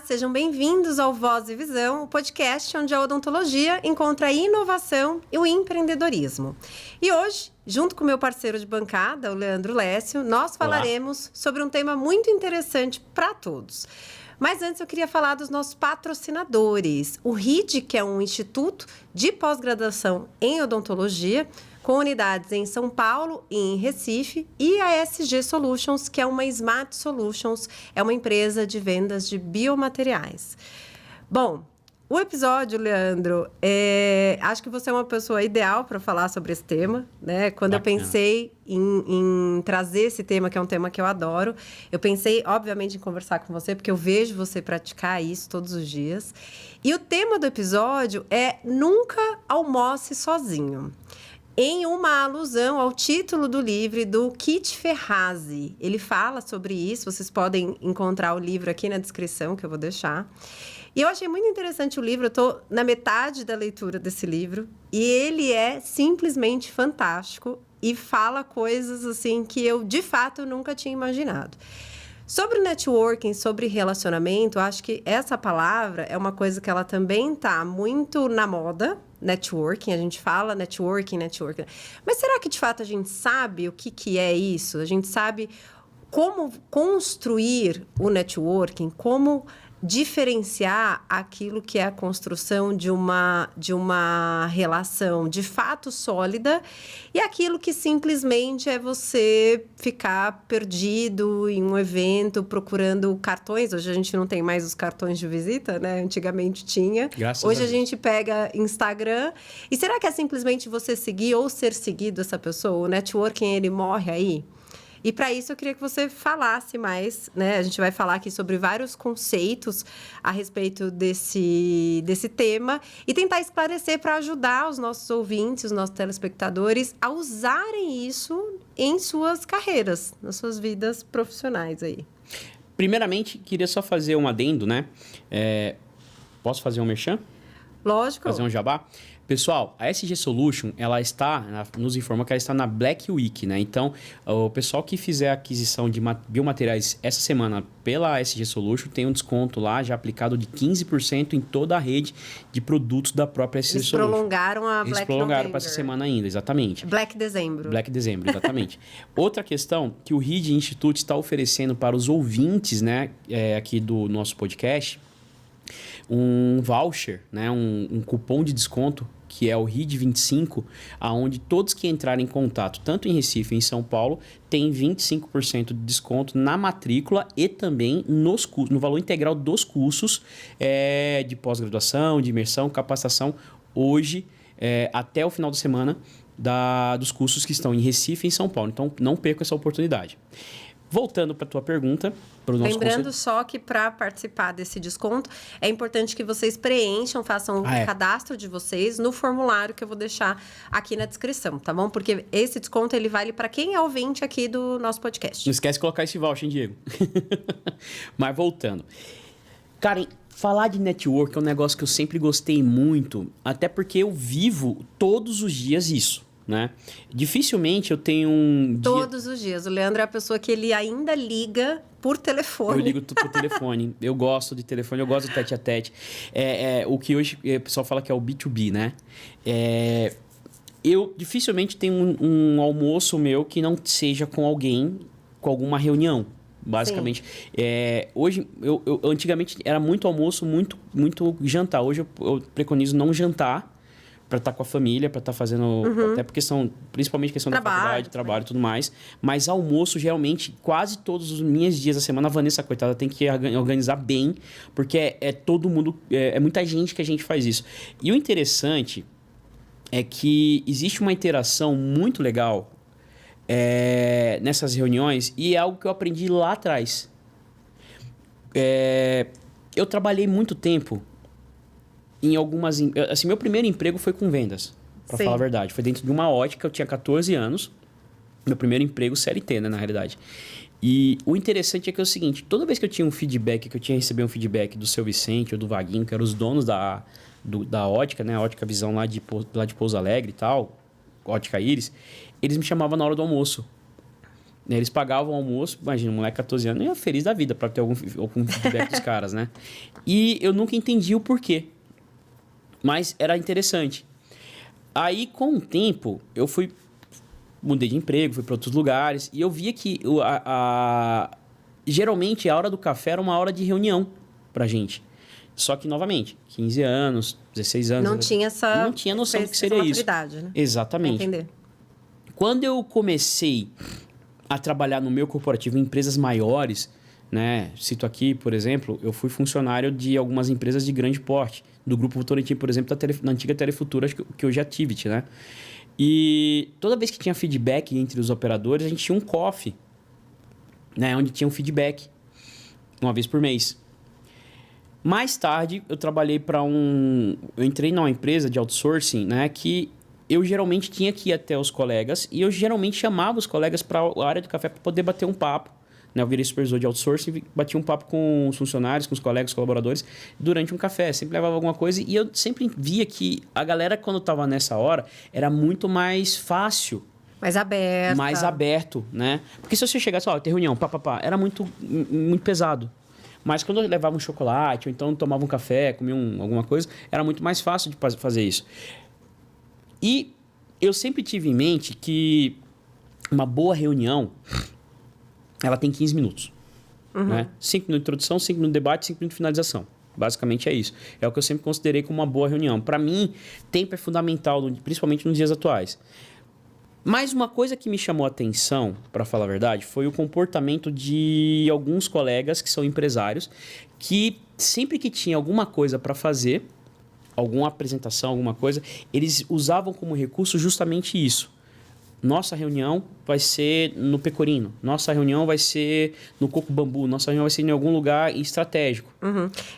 sejam bem-vindos ao Voz e Visão, o podcast onde a odontologia encontra a inovação e o empreendedorismo. E hoje, junto com meu parceiro de bancada, o Leandro Lécio, nós falaremos sobre um tema muito interessante para todos. Mas antes eu queria falar dos nossos patrocinadores. O RID, que é um instituto de pós-graduação em odontologia, com unidades em São Paulo e em Recife, e a SG Solutions, que é uma Smart Solutions, é uma empresa de vendas de biomateriais. Bom, o episódio, Leandro, acho que você é uma pessoa ideal para falar sobre esse tema, né? Quando eu pensei em trazer esse tema, que é um tema que eu adoro, eu pensei, obviamente, em conversar com você, porque eu vejo você praticar isso todos os dias. E o tema do episódio é Nunca Almoce Sozinho, em uma alusão ao título do livro do Kit Ferrazzi. Ele fala sobre isso, vocês podem encontrar o livro aqui na descrição, que eu vou deixar. E eu achei muito interessante o livro, eu estou na metade da leitura desse livro, e ele é simplesmente fantástico e fala coisas assim que eu, de fato, nunca tinha imaginado. Sobre networking, sobre relacionamento, acho que essa palavra é uma coisa que ela também está muito na moda. Networking, a gente fala networking. Mas será que, de fato, a gente sabe o que é isso? A gente sabe como construir o networking, como diferenciar aquilo que é a construção de uma relação de fato sólida e aquilo que simplesmente é você ficar perdido em um evento procurando cartões. Hoje a gente não tem mais os cartões de visita, né? Antigamente tinha. Hoje a gente pega Instagram. E será que é simplesmente você seguir ou ser seguido essa pessoa? O networking, ele morre aí? E para isso eu queria que você falasse mais, né? A gente vai falar aqui sobre vários conceitos a respeito desse tema e tentar esclarecer para ajudar os nossos ouvintes, os nossos telespectadores a usarem isso em suas carreiras, nas suas vidas profissionais aí. Primeiramente, queria só fazer um adendo, né? Posso fazer um merchan? Lógico. Fazer um jabá? Pessoal, a SG Solution, nos informa que ela está na Black Week, né? Então, o pessoal que fizer a aquisição de biomateriais essa semana pela SG Solution tem um desconto lá, já aplicado de 15% em toda a rede de produtos da própria SG Solution. Eles prolongaram a Black Eles prolongaram para essa semana ainda, exatamente. Black Dezembro. Black Dezembro, exatamente. Outra questão que o RID Institute está oferecendo para os ouvintes, né, aqui do nosso podcast, um voucher, né, um cupom de desconto, que é o RID25, aonde todos que entrarem em contato, tanto em Recife e em São Paulo, tem 25% de desconto na matrícula e também no valor integral dos cursos de pós-graduação, de imersão, capacitação, hoje, até o final da semana, dos cursos que estão em Recife e em São Paulo. Então, não perca essa oportunidade. Voltando para a tua pergunta, para o nosso Lembrando só que para participar desse desconto, é importante que vocês preencham, façam o cadastro de vocês no formulário que eu vou deixar aqui na descrição, tá bom? Porque esse desconto, ele vale para quem é ouvinte aqui do nosso podcast. Não esquece de colocar esse voucher, hein, Diego? Mas voltando. Karen, falar de network é um negócio que eu sempre gostei muito, até porque eu vivo todos os dias isso. Né? Dificilmente eu tenho um Todos os dias. O Leandro é a pessoa que ele ainda liga por telefone. Eu ligo por telefone. Eu gosto de telefone, eu gosto do tete-a-tete. O que hoje o pessoal fala que é o B2B, né? Eu dificilmente tenho um almoço meu que não seja com alguém, com alguma reunião. Basicamente. Hoje, eu antigamente era muito almoço, muito jantar. Hoje eu preconizo não jantar, para estar com a família, para estar fazendo... Até por questão... Principalmente questão da faculdade, trabalho e tudo mais. Mas almoço, geralmente, quase todos os meus dias da semana, a Vanessa, coitada, tem que organizar bem, porque é todo mundo... É muita gente que a gente faz isso. E o interessante é que existe uma interação muito legal nessas reuniões, e é algo que eu aprendi lá atrás. Eu trabalhei muito tempo em algumas... Assim, meu primeiro emprego foi com vendas, para falar a verdade. Foi dentro de uma ótica, eu tinha 14 anos. Meu primeiro emprego CLT, né, na realidade. E o interessante é que é o seguinte, toda vez que eu tinha um feedback, que eu tinha recebido um feedback do Seu Vicente ou do Vaguinho, que eram os donos da ótica, né, a Ótica Visão lá de Pouso Alegre e tal, Ótica Íris, eles me chamavam na hora do almoço. né? Eles pagavam o almoço, imagina, um moleque de 14 anos, ia feliz da vida para ter algum feedback dos caras, né? E eu nunca entendi o porquê. Mas era interessante. Aí, com o tempo, eu mudei de emprego, fui para outros lugares, e eu via que geralmente a hora do café era uma hora de reunião pra gente. Só que, novamente, 15 anos, 16 anos... Não tinha noção do que seria isso. Né? Exatamente. Entender. Quando eu comecei a trabalhar no meu corporativo em empresas maiores, né? Cito aqui, por exemplo, eu fui funcionário de algumas empresas de grande porte, do Grupo Votorantim, por exemplo, da antiga Telefutura, que hoje é Activity, né? E toda vez que tinha feedback entre os operadores, a gente tinha um coffee, né? Onde tinha um feedback, uma vez por mês. Mais tarde, eu trabalhei eu entrei numa empresa de outsourcing, né? Que eu geralmente tinha que ir até os colegas e eu geralmente chamava os colegas para a área do café para poder bater um papo. Né? Eu virei supervisor de outsourcing e batia um papo com os funcionários, com os colegas, colaboradores, durante um café. Sempre levava alguma coisa e eu sempre via que a galera, quando estava nessa hora, era muito mais fácil. Mais aberto, né? Porque se você chegasse, ter reunião, era muito pesado. Mas quando eu levava um chocolate, ou então tomava um café, comia alguma coisa, era muito mais fácil de fazer isso. E eu sempre tive em mente que uma boa reunião, ela tem 15 minutos. Né? 5 minutos de introdução, 5 minutos de debate, 5 minutos de finalização. Basicamente é isso. É o que eu sempre considerei como uma boa reunião. Para mim, tempo é fundamental, principalmente nos dias atuais. Mas uma coisa que me chamou a atenção, para falar a verdade, foi o comportamento de alguns colegas que são empresários, que sempre que tinha alguma coisa para fazer, alguma apresentação, alguma coisa, eles usavam como recurso justamente isso. Nossa reunião vai ser no Pecorino, nossa reunião vai ser no Coco Bambu, nossa reunião vai ser em algum lugar estratégico.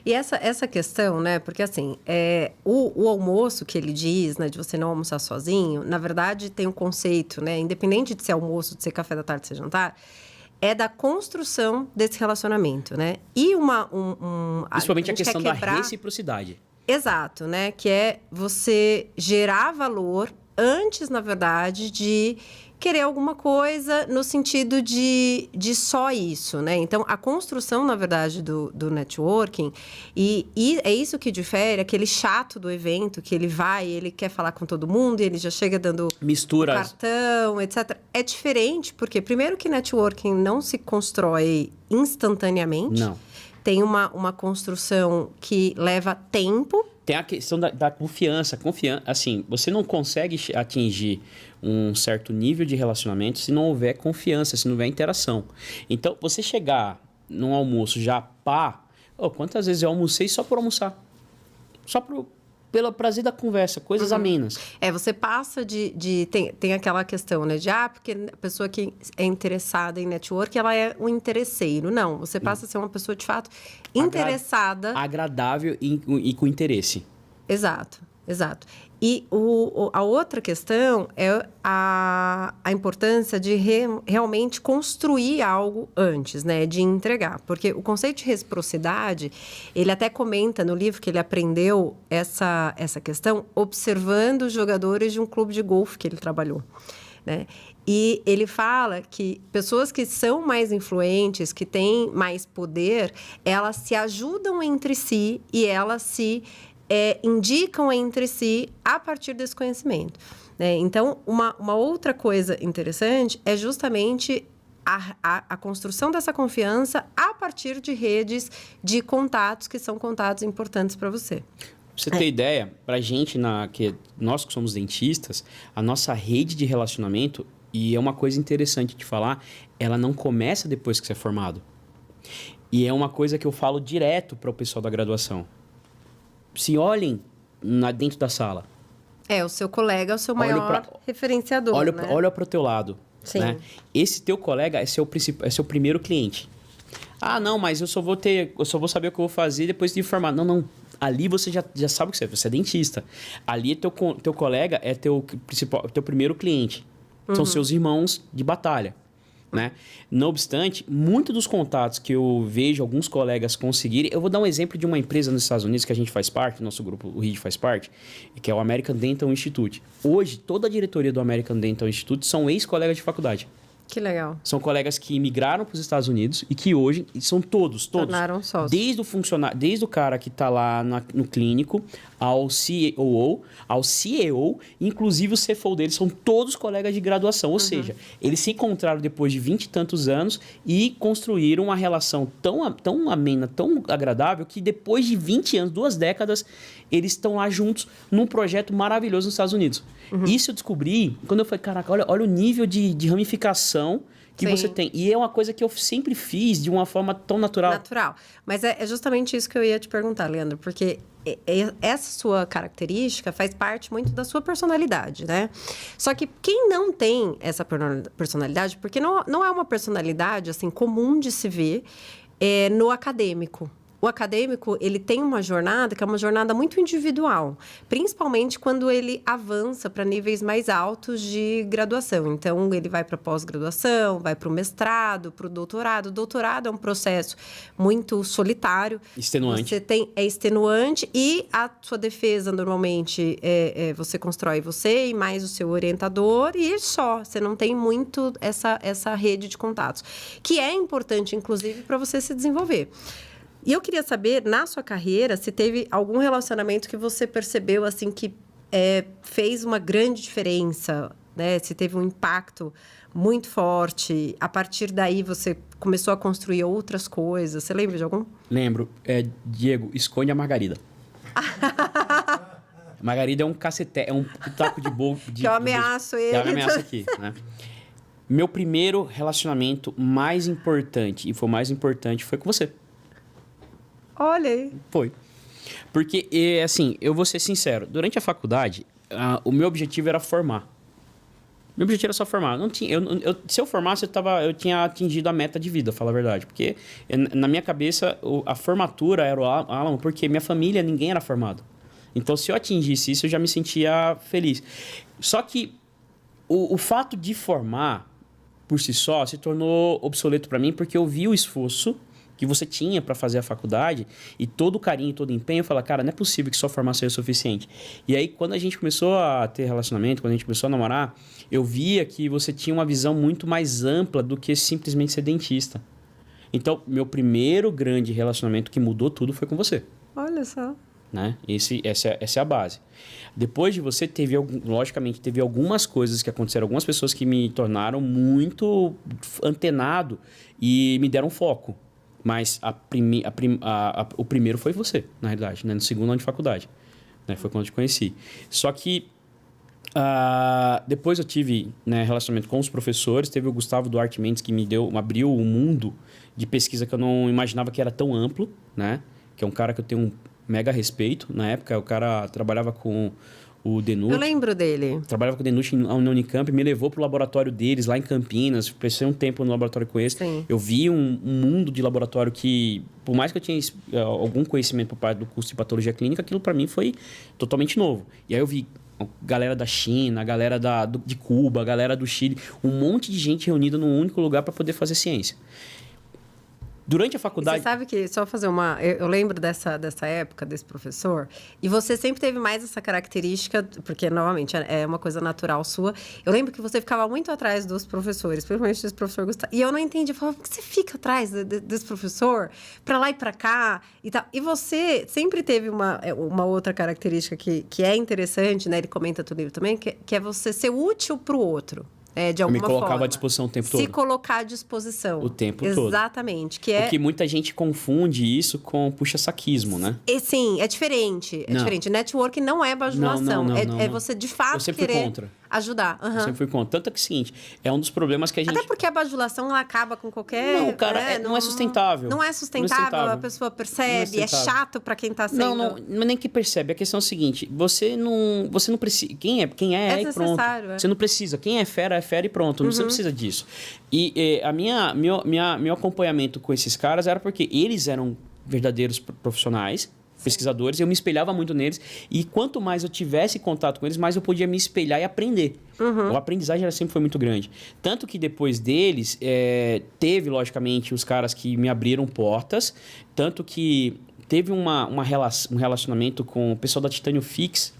E essa questão, né? Porque assim, o almoço que ele diz, né, de você não almoçar sozinho, na verdade tem um conceito, né? Independente de ser almoço, de ser café da tarde, de ser jantar, é da construção desse relacionamento, né? E principalmente a questão da reciprocidade. Exato, né? Que é você gerar valor antes, na verdade, de querer alguma coisa no sentido de só isso, né? Então, a construção, na verdade, do networking, e é isso que difere aquele chato do evento, que ele quer falar com todo mundo e ele já chega dando misturas, cartão, etc. É diferente, porque primeiro que networking não se constrói instantaneamente. Não. Tem uma construção que leva tempo. Tem a questão da confiança. Assim, você não consegue atingir um certo nível de relacionamento se não houver confiança, se não houver interação. Então, você chegar num almoço já quantas vezes eu almocei só por almoçar? Só pelo prazer da conversa, coisas amenas. Você passa tem aquela questão, né? Porque a pessoa que é interessada em network, ela é um interesseiro. Não, você passa a ser uma pessoa, de fato, interessada. Agradável e com interesse. Exato. E a outra questão é a importância de realmente construir algo antes, né? De entregar. Porque o conceito de reciprocidade, ele até comenta no livro que ele aprendeu essa questão observando os jogadores de um clube de golfe que ele trabalhou, né? E ele fala que pessoas que são mais influentes, que têm mais poder, elas se ajudam entre si e elas se indicam entre si a partir desse conhecimento, né? Então, uma outra coisa interessante é justamente a construção dessa confiança a partir de redes de contatos que são contatos importantes para você. Pra você ter ideia, pra gente, nós que somos dentistas, a nossa rede de relacionamento, e é uma coisa interessante de falar, ela não começa depois que você é formado. E é uma coisa que eu falo direto para o pessoal da graduação. Se olhem dentro da sala. O seu colega é o seu maior referenciador, né? Olha para o teu lado. Sim. Né? Esse teu colega é seu primeiro cliente. Não, mas eu só vou saber o que eu vou fazer depois de formar. Não. Ali você já sabe o que você é dentista. Ali teu colega é teu primeiro cliente. São seus irmãos de batalha. Né? Não obstante, muitos dos contatos que eu vejo alguns colegas conseguirem... Eu vou dar um exemplo de uma empresa nos Estados Unidos que a gente faz parte, nosso grupo, o RID faz parte, que é o American Dental Institute. Hoje, toda a diretoria do American Dental Institute são ex-colegas de faculdade. Que legal. São colegas que migraram para os Estados Unidos e que hoje são todos. Tornaram sócios. Desde o cara que está lá no clínico, ao CEO, inclusive o CFO deles, são todos colegas de graduação. Ou seja, eles se encontraram depois de 20 e tantos anos e construíram uma relação tão amena, tão agradável, que depois de 20 anos, 2 décadas, eles estão lá juntos num projeto maravilhoso nos Estados Unidos. Isso eu descobri quando eu falei, caraca, olha o nível de ramificação que você tem. E é uma coisa que eu sempre fiz de uma forma tão natural. Natural. Mas é justamente isso que eu ia te perguntar, Leandro, porque essa sua característica faz parte muito da sua personalidade, né? Só que quem não tem essa personalidade, porque não é uma personalidade, assim, comum de se ver no acadêmico. O acadêmico, ele tem uma jornada que é uma jornada muito individual, principalmente quando ele avança para níveis mais altos de graduação. Então, ele vai para pós-graduação, vai para o mestrado, para o doutorado. O doutorado é um processo muito solitário. Extenuante. É extenuante e a sua defesa, normalmente, você constrói você e mais o seu orientador e só. Você não tem muito essa rede de contatos, que é importante, inclusive, para você se desenvolver. E eu queria saber, na sua carreira, se teve algum relacionamento que você percebeu, assim, que fez uma grande diferença, né? Se teve um impacto muito forte. A partir daí, você começou a construir outras coisas. Você lembra de algum? Lembro. Diego, esconde a Margarida. Margarida é um cacete, é um taco de bolo. Que eu ameaço ele. Eu ameaço aqui, né? Meu primeiro relacionamento mais importante, foi com você. Olha aí. Foi. Porque, assim, eu vou ser sincero. Durante a faculdade, o meu objetivo era formar. Meu objetivo era só formar. Não tinha, se eu formasse, eu tinha atingido a meta de vida, falar a verdade. Porque, na minha cabeça, a formatura era o Alamo, porque minha família, ninguém era formado. Então, se eu atingisse isso, eu já me sentia feliz. Só que o fato de formar, por si só, se tornou obsoleto para mim, porque eu vi o esforço que você tinha para fazer a faculdade e todo o carinho, todo o empenho, eu falava, cara, não é possível que só formar seja o suficiente. E aí, quando a gente começou a ter relacionamento, quando a gente começou a namorar, eu via que você tinha uma visão muito mais ampla do que simplesmente ser dentista. Então, meu primeiro grande relacionamento que mudou tudo foi com você. Olha só. Né? Essa é a base. Depois de você, logicamente, teve algumas coisas que aconteceram, algumas pessoas que me tornaram muito antenado e me deram foco. Mas o primeiro foi você, na realidade, né? No segundo ano de faculdade. Né? Foi quando eu te conheci. Só que depois eu tive, né, relacionamento com os professores. Teve o Gustavo Duarte Mendes, que abriu um mundo de pesquisa que eu não imaginava que era tão amplo, né? Que é um cara que eu tenho um mega respeito. Na época, o cara trabalhava com o Denut. Eu lembro dele. Trabalhava com o Denut na Unicamp, me levou para o laboratório deles lá em Campinas. Passei um tempo no laboratório com eles. Sim. Eu vi um mundo de laboratório que, por mais que eu tinha algum conhecimento por parte do curso de patologia clínica, aquilo para mim foi totalmente novo. E aí eu vi a galera da China, a galera de Cuba, a galera do Chile, um monte de gente reunida num único lugar para poder fazer ciência. Durante a faculdade... Você sabe que, só fazer uma... Eu lembro dessa época, desse professor, e você sempre teve mais essa característica, porque, novamente, é uma coisa natural sua. Eu lembro que você ficava muito atrás dos professores, principalmente desse professor Gustavo. E eu não entendi. Eu falava, por que você fica atrás desse professor? Pra lá e pra cá e tal. E você sempre teve uma outra característica que é interessante, né? Ele comenta no livro também, que é você ser útil pro outro. De alguma forma. Me colocava à disposição o tempo todo. Se colocar à disposição. O tempo todo. Exatamente. Porque muita gente confunde isso com puxa-saquismo, né? Sim, é diferente. É diferente. Network não é bajulação. Não. É você, de fato, querer ajudar. Eu sempre fui contra. Tanto é que é o seguinte, é um dos problemas que a gente... Até porque a bajulação, ela acaba com qualquer... Não, cara, não é sustentável. Não é sustentável, a pessoa percebe, é chato pra quem tá sendo... Não é nem que percebe. A questão é o seguinte, você não precisa... Quem é e pronto. Você não precisa. Quem é fera e pronto. Você não precisa disso. E meu acompanhamento com esses caras era porque eles eram verdadeiros profissionais, pesquisadores, eu me espelhava muito neles, e quanto mais eu tivesse contato com eles, mais eu podia me espelhar e aprender. A aprendizagem sempre foi muito grande. Tanto que depois deles, teve, logicamente, os caras que me abriram portas, tanto que teve um relacionamento com o pessoal da Titânio Fix,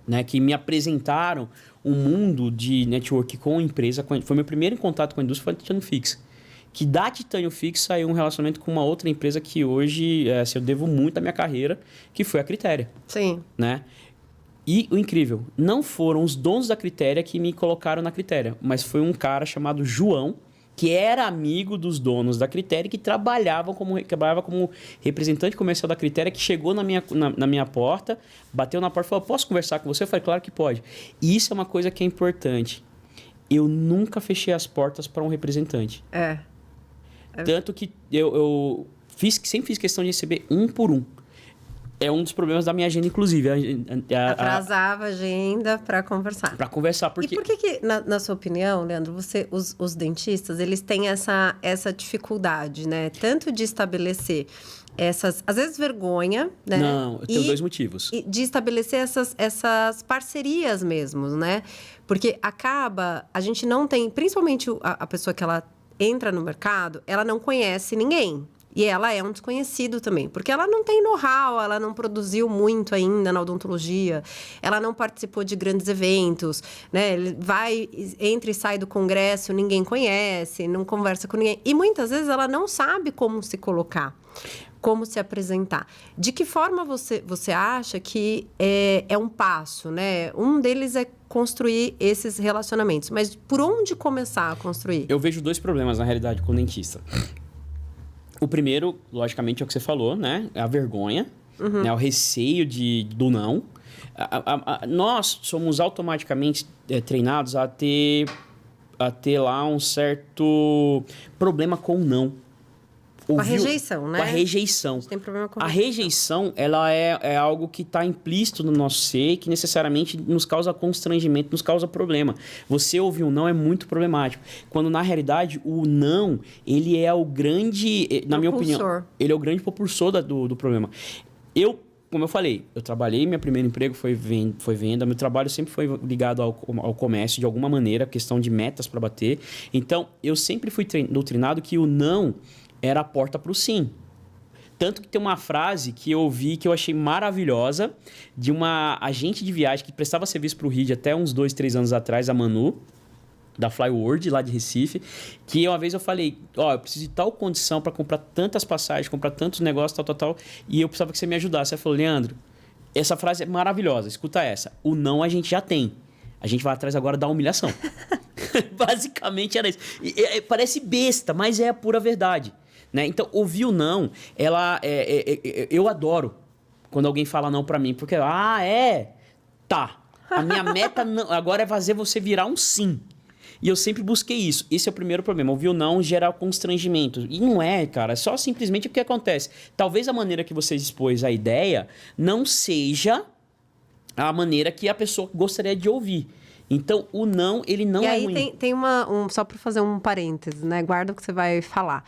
né, que me apresentaram o mundo de network com a empresa, foi meu primeiro contato com a indústria, foi a Titanium Fix. Que da Titanium Fix saiu um relacionamento com uma outra empresa que hoje assim, eu devo muito da minha carreira, que foi a Critéria. Sim. Né? E o incrível, não foram os donos da Critéria que me colocaram na Critéria, mas foi um cara chamado João, que era amigo dos donos da Critéria, que trabalhava como representante comercial da Critéria, que chegou na minha porta, bateu na porta e falou, posso conversar com você? Eu falei, claro que pode. E isso é uma coisa que é importante. Eu nunca fechei as portas para um representante. Tanto que eu sempre fiz questão de receber um por um. É um dos problemas da minha agenda, inclusive. Atrasava a agenda para conversar. Para conversar, porque... E por que na sua opinião, Leandro, os dentistas, eles têm essa dificuldade, né? Tanto de estabelecer essas, às vezes, vergonha, né? Não, eu tenho dois motivos. E de estabelecer essas parcerias mesmo, né? Porque a gente não tem, principalmente a pessoa que ela entra no mercado, ela não conhece ninguém. E ela é um desconhecido também, porque ela não tem know-how, ela não produziu muito ainda na odontologia, ela não participou de grandes eventos, né? Ele entra e sai do congresso, ninguém conhece, não conversa com ninguém. E muitas vezes ela não sabe como se colocar, como se apresentar. De que forma você acha que é um passo, né? Um deles é construir esses relacionamentos, mas por onde começar a construir? Eu vejo dois problemas, na realidade, com o dentista. O primeiro, logicamente, é o que você falou, né? É a vergonha, né? O receio do não. Nós somos automaticamente treinados a ter lá um certo problema com o não. Com a rejeição, né? Com a rejeição. A gente tem problema com a rejeição, ela é algo que está implícito no nosso ser e que necessariamente nos causa constrangimento, nos causa problema. Você ouvir um não é muito problemático. Quando, na realidade, o não, ele é o grande, na minha opinião, ele é o grande propulsor do problema. Como eu falei, eu trabalhei, meu primeiro emprego foi venda, meu trabalho sempre foi ligado ao comércio de alguma maneira, questão de metas para bater. Então, eu sempre fui doutrinado que o não era a porta para o sim. Tanto que tem uma frase que eu ouvi que eu achei maravilhosa, de uma agente de viagem que prestava serviço para o RID até uns 2, 3 anos atrás, a Manu, da Flyworld, lá de Recife, que uma vez eu falei, eu preciso de tal condição para comprar tantas passagens, comprar tantos negócios, tal, e eu precisava que você me ajudasse. Ela falou, Leandro, essa frase é maravilhosa, escuta essa. O não a gente já tem. A gente vai atrás agora da humilhação. Basicamente era isso. Parece besta, mas é a pura verdade. Né? Então, ouvir o não, eu adoro quando alguém fala não pra mim, porque, tá. A minha meta agora é fazer você virar um sim. E eu sempre busquei isso. Esse é o primeiro problema. Ouvir o não gera constrangimento. E não é, cara. É só simplesmente o que acontece. Talvez a maneira que você expôs a ideia não seja a maneira que a pessoa gostaria de ouvir. Então, o não, ele não é ruim. E aí tem só para fazer um parêntese, né? Guarda o que você vai falar.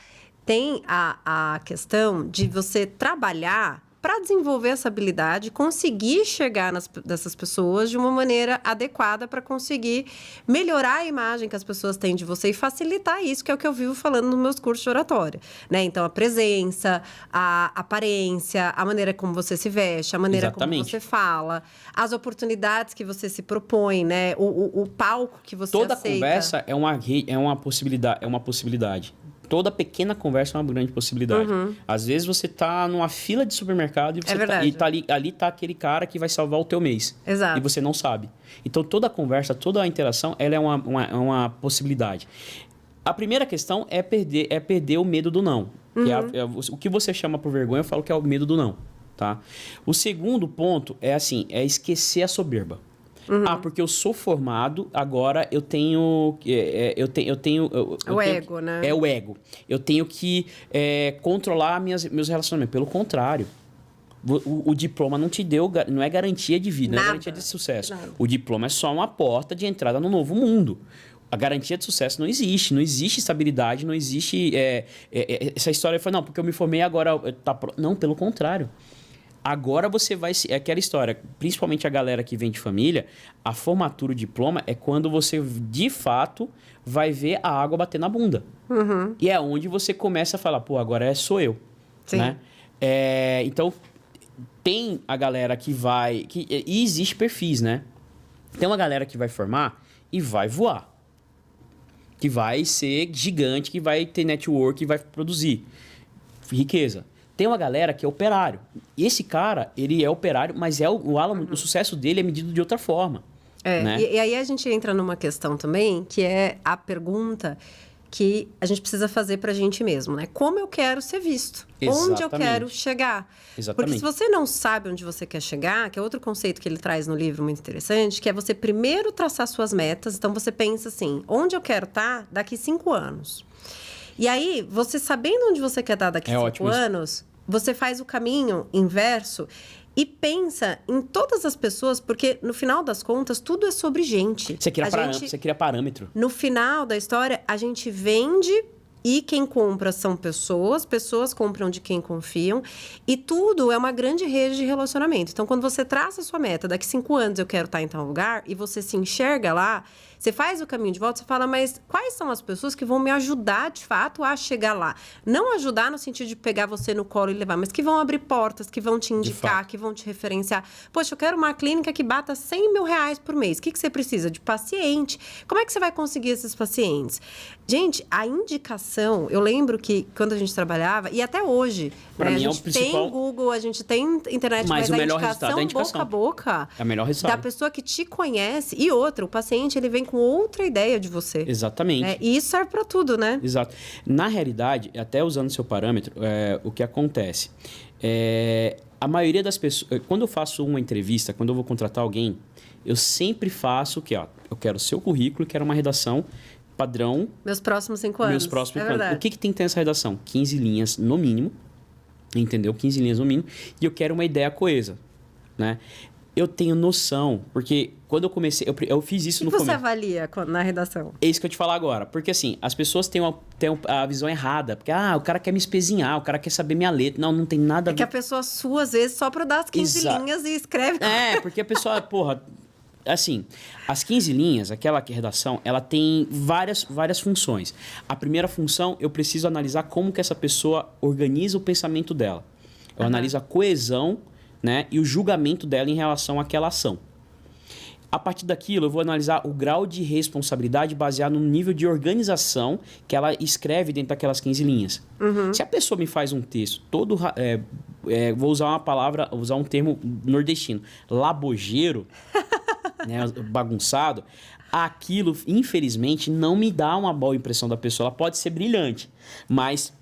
Tem a questão de você trabalhar para desenvolver essa habilidade, conseguir chegar dessas pessoas de uma maneira adequada para conseguir melhorar a imagem que as pessoas têm de você e facilitar isso, que é o que eu vivo falando nos meus cursos de oratória, né? Então, a presença, a aparência, a maneira como você se veste, a maneira como você fala, as oportunidades que você se propõe, né? O palco que você aceita. Toda conversa é uma possibilidade. Toda pequena conversa é uma grande possibilidade. Às vezes você tá numa fila de supermercado e ali tá aquele cara que vai salvar o teu mês. Exato. E você não sabe. Então toda conversa, toda a interação, ela é uma possibilidade. A primeira questão é perder o medo do não. Que o que você chama por vergonha, eu falo que é o medo do não. Tá? O segundo ponto é esquecer a soberba. Porque eu sou formado, agora eu tenho... O ego, né? É o ego. Eu tenho que controlar meus relacionamentos. Pelo contrário, o diploma não é garantia de vida, não é garantia de sucesso. Nada. O diploma é só uma porta de entrada no novo mundo. A garantia de sucesso não existe. Não existe estabilidade, não existe... essa história foi, não, porque eu me formei agora... Não, pelo contrário. Agora você vai... É aquela história, principalmente a galera que vem de família, a formatura, o diploma, é quando você, de fato, vai ver a água bater na bunda. E é onde você começa a falar, agora sou eu. Sim. Né? Então, tem a galera que vai... E existe perfis, né? Tem uma galera que vai formar e vai voar. Que vai ser gigante, que vai ter network, que vai produzir riqueza. Tem uma galera que é operário. E esse cara, ele é operário, mas o sucesso dele é medido de outra forma. Né? E aí a gente entra numa questão também, que é a pergunta que a gente precisa fazer pra gente mesmo, né? Como eu quero ser visto? Exatamente. Onde eu quero chegar? Exatamente. Porque se você não sabe onde você quer chegar, que é outro conceito que ele traz no livro muito interessante, que é você primeiro traçar suas metas. Então, você pensa assim, onde eu quero estar daqui 5 anos? E aí, você sabendo onde você quer estar daqui 5 anos, você faz o caminho inverso e pensa em todas as pessoas, porque no final das contas, tudo é sobre gente. Você cria parâmetro. No final da história, a gente vende e quem compra são pessoas compram de quem confiam, e tudo é uma grande rede de relacionamento. Então, quando você traça a sua meta, daqui 5 anos eu quero estar em tal lugar, e você se enxerga lá, você faz o caminho de volta, você fala, mas quais são as pessoas que vão me ajudar, de fato, a chegar lá? Não ajudar no sentido de pegar você no colo e levar, mas que vão abrir portas, que vão te indicar, que vão te referenciar. Poxa, eu quero uma clínica que bata 100 mil reais por mês. O que você precisa? De paciente. Como é que você vai conseguir esses pacientes? Gente, a indicação, eu lembro que quando a gente trabalhava, e até hoje, né, a gente tem Google, a gente tem internet, mas a indicação boca a boca é o melhor resultado. Da pessoa que te conhece. E outra, o paciente, ele vem com outra ideia de você. Exatamente. Né? E isso serve para tudo, né? Exato. Na realidade, até usando seu parâmetro, o que acontece? A maioria das pessoas... Quando eu faço uma entrevista, quando eu vou contratar alguém, eu sempre faço o quê? Eu quero o seu currículo, quero uma redação padrão. Meus próximos 5 anos. Meus próximos 5 anos. O que tem que ter nessa redação? 15 linhas no mínimo. Entendeu? 15 linhas no mínimo. E eu quero uma ideia coesa, né? Eu tenho noção, porque quando eu comecei... Eu fiz isso no começo. O que você avalia na redação? É isso que eu te falar agora. Porque, assim, as pessoas têm a visão errada. Porque, o cara quer me espezinhar, o cara quer saber minha letra. Não tem nada a ver. É que a pessoa sua, às vezes, só para dar as 15 linhas e escreve... Porque a pessoa, assim, as 15 linhas, aquela redação, ela tem várias funções. A primeira função, eu preciso analisar como que essa pessoa organiza o pensamento dela. Eu analiso a coesão, né, e o julgamento dela em relação àquela ação. A partir daquilo, eu vou analisar o grau de responsabilidade baseado no nível de organização que ela escreve dentro daquelas 15 linhas. Se a pessoa me faz um texto todo... vou usar um termo nordestino. Labojeiro, né, bagunçado. Aquilo, infelizmente, não me dá uma boa impressão da pessoa. Ela pode ser brilhante, mas...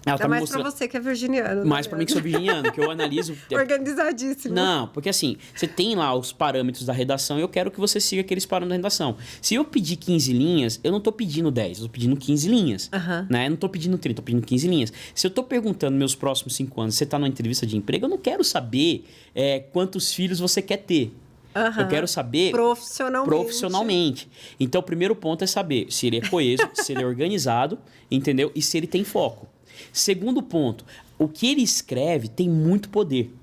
Ela tá mais pra você que é virginiano. Mais pra mim que sou virginiano, que eu analiso... Organizadíssimo. Não, porque assim, você tem lá os parâmetros da redação e eu quero que você siga aqueles parâmetros da redação. Se eu pedir 15 linhas, eu não tô pedindo 10, eu tô pedindo 15 linhas. Né? Eu não tô pedindo 30, tô pedindo 15 linhas. Se eu tô perguntando meus próximos 5 anos, você tá numa entrevista de emprego, eu não quero saber quantos filhos você quer ter. Eu quero saber... Profissionalmente. Então, o primeiro ponto é saber se ele é coeso, se ele é organizado, entendeu? E se ele tem foco. Segundo ponto, o que ele escreve tem muito poder,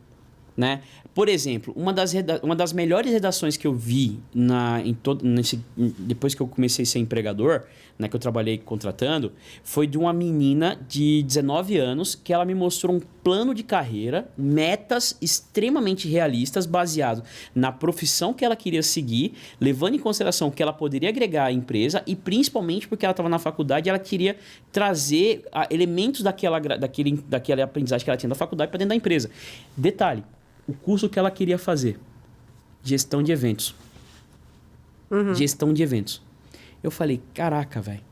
né? Por exemplo, uma das melhores redações que eu vi depois que eu comecei a ser empregador, né, que eu trabalhei contratando, foi de uma menina de 19 anos que ela me mostrou um plano de carreira, metas extremamente realistas, baseado na profissão que ela queria seguir, levando em consideração o que ela poderia agregar à empresa e principalmente porque ela estava na faculdade e ela queria trazer elementos daquela aprendizagem que ela tinha da faculdade para dentro da empresa. Detalhe. O curso que ela queria fazer. Gestão de eventos. Gestão de eventos. Eu falei, caraca, velho.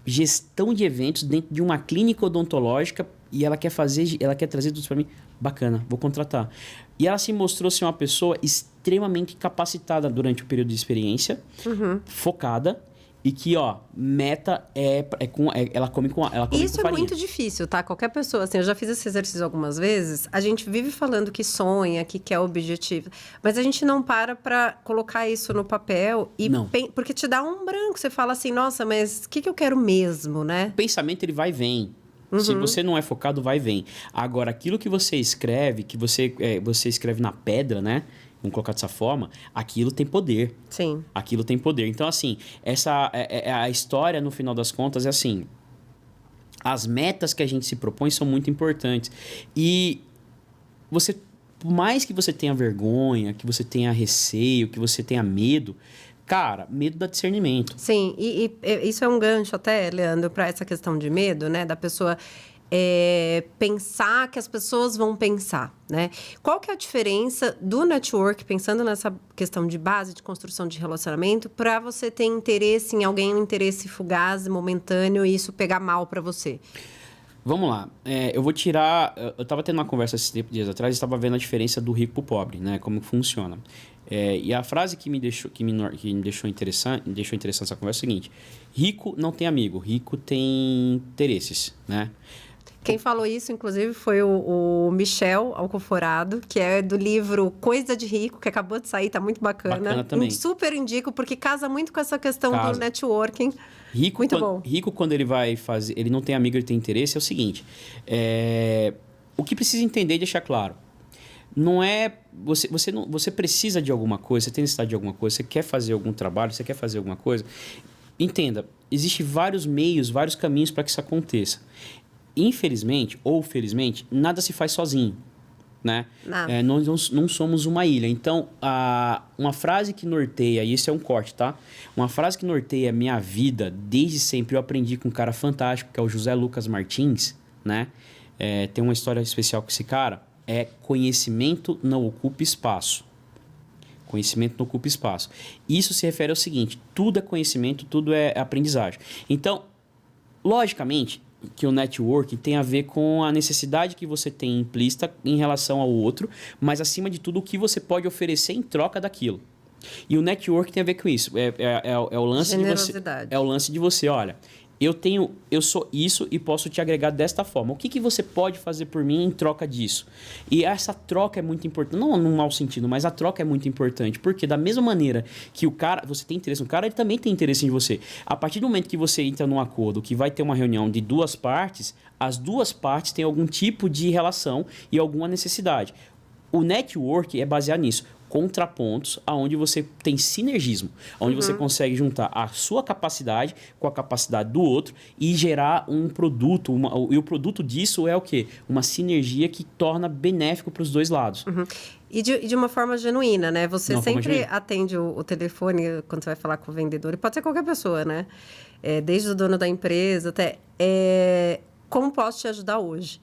Gestão de eventos dentro de uma clínica odontológica e ela quer trazer tudo para mim. Bacana, vou contratar. E ela se mostrou ser uma pessoa extremamente capacitada durante o período de experiência, focada. E que, meta ela come com farinha. Isso é muito difícil, tá? Qualquer pessoa, assim, eu já fiz esse exercício algumas vezes, a gente vive falando que sonha, que quer objetivo, mas a gente não para colocar isso no papel e porque te dá um branco, você fala assim, nossa, mas o que eu quero mesmo, né? O pensamento, ele vai e vem. Se você não é focado, vai e vem. Agora, aquilo que você escreve, que você escreve na pedra, né? Vamos colocar dessa forma, aquilo tem poder. Sim. Aquilo tem poder. Então, assim, a história, no final das contas, é assim... As metas que a gente se propõe são muito importantes. E você por mais que você tenha vergonha, que você tenha receio, que você tenha medo, cara, medo dá discernimento. Sim, e isso é um gancho até, Leandro, para essa questão de medo, né? Da pessoa pensar que as pessoas vão pensar, né? Qual que é a diferença do network, pensando nessa questão de base, de construção de relacionamento, para você ter interesse em alguém, um interesse fugaz, momentâneo, e isso pegar mal para você? Vamos lá. Eu vou tirar... Eu estava tendo uma conversa esses dias atrás e estava vendo a diferença do rico pro pobre, né? Como funciona. E a frase que me deixou interessante essa conversa é a seguinte: rico não tem amigo, rico tem interesses, né? Quem falou isso, inclusive, foi o Michel Alcoforado, que é do livro Coisa de Rico, que acabou de sair, tá muito bacana. Bacana também. Super indico, porque casa muito com essa questão do networking. Muito bom. Rico, quando ele vai fazer... Ele não tem amigo, ele tem interesse, é o seguinte. O que precisa entender e deixar claro. Não é... Você precisa de alguma coisa, você tem necessidade de alguma coisa, você quer fazer algum trabalho, você quer fazer alguma coisa. Entenda, existem vários meios, vários caminhos para que isso aconteça. Infelizmente, ou felizmente, nada se faz sozinho, né? Nós não somos uma ilha. Então, uma frase que norteia, e isso é um corte, tá? Uma frase que norteia a minha vida, desde sempre, eu aprendi com um cara fantástico, que é o José Lucas Martins, né? Tem uma história especial com esse cara, conhecimento não ocupa espaço. Conhecimento não ocupa espaço. Isso se refere ao seguinte: tudo é conhecimento, tudo é aprendizagem. Então, logicamente, que o networking tem a ver com a necessidade que você tem implícita em relação ao outro, mas, acima de tudo, o que você pode oferecer em troca daquilo. E o networking tem a ver com isso. É o lance de você... É o lance de você, olha... Eu sou isso e posso te agregar desta forma. O que você pode fazer por mim em troca disso? E essa troca é muito importante. Não num mau sentido, mas a troca é muito importante. Porque da mesma maneira que o cara... Você tem interesse no cara, ele também tem interesse em você. A partir do momento que você entra num acordo, que vai ter uma reunião de duas partes, as duas partes têm algum tipo de relação e alguma necessidade. O network é baseado nisso. Contrapontos aonde você tem sinergismo, onde você consegue juntar a sua capacidade com a capacidade do outro e gerar um produto. E o produto disso é o quê? Uma sinergia que torna benéfico para os dois lados. E de uma forma genuína, né? Você sempre atende o telefone quando você vai falar com o vendedor, e pode ser qualquer pessoa, né? Desde o dono da empresa até... como posso te ajudar hoje?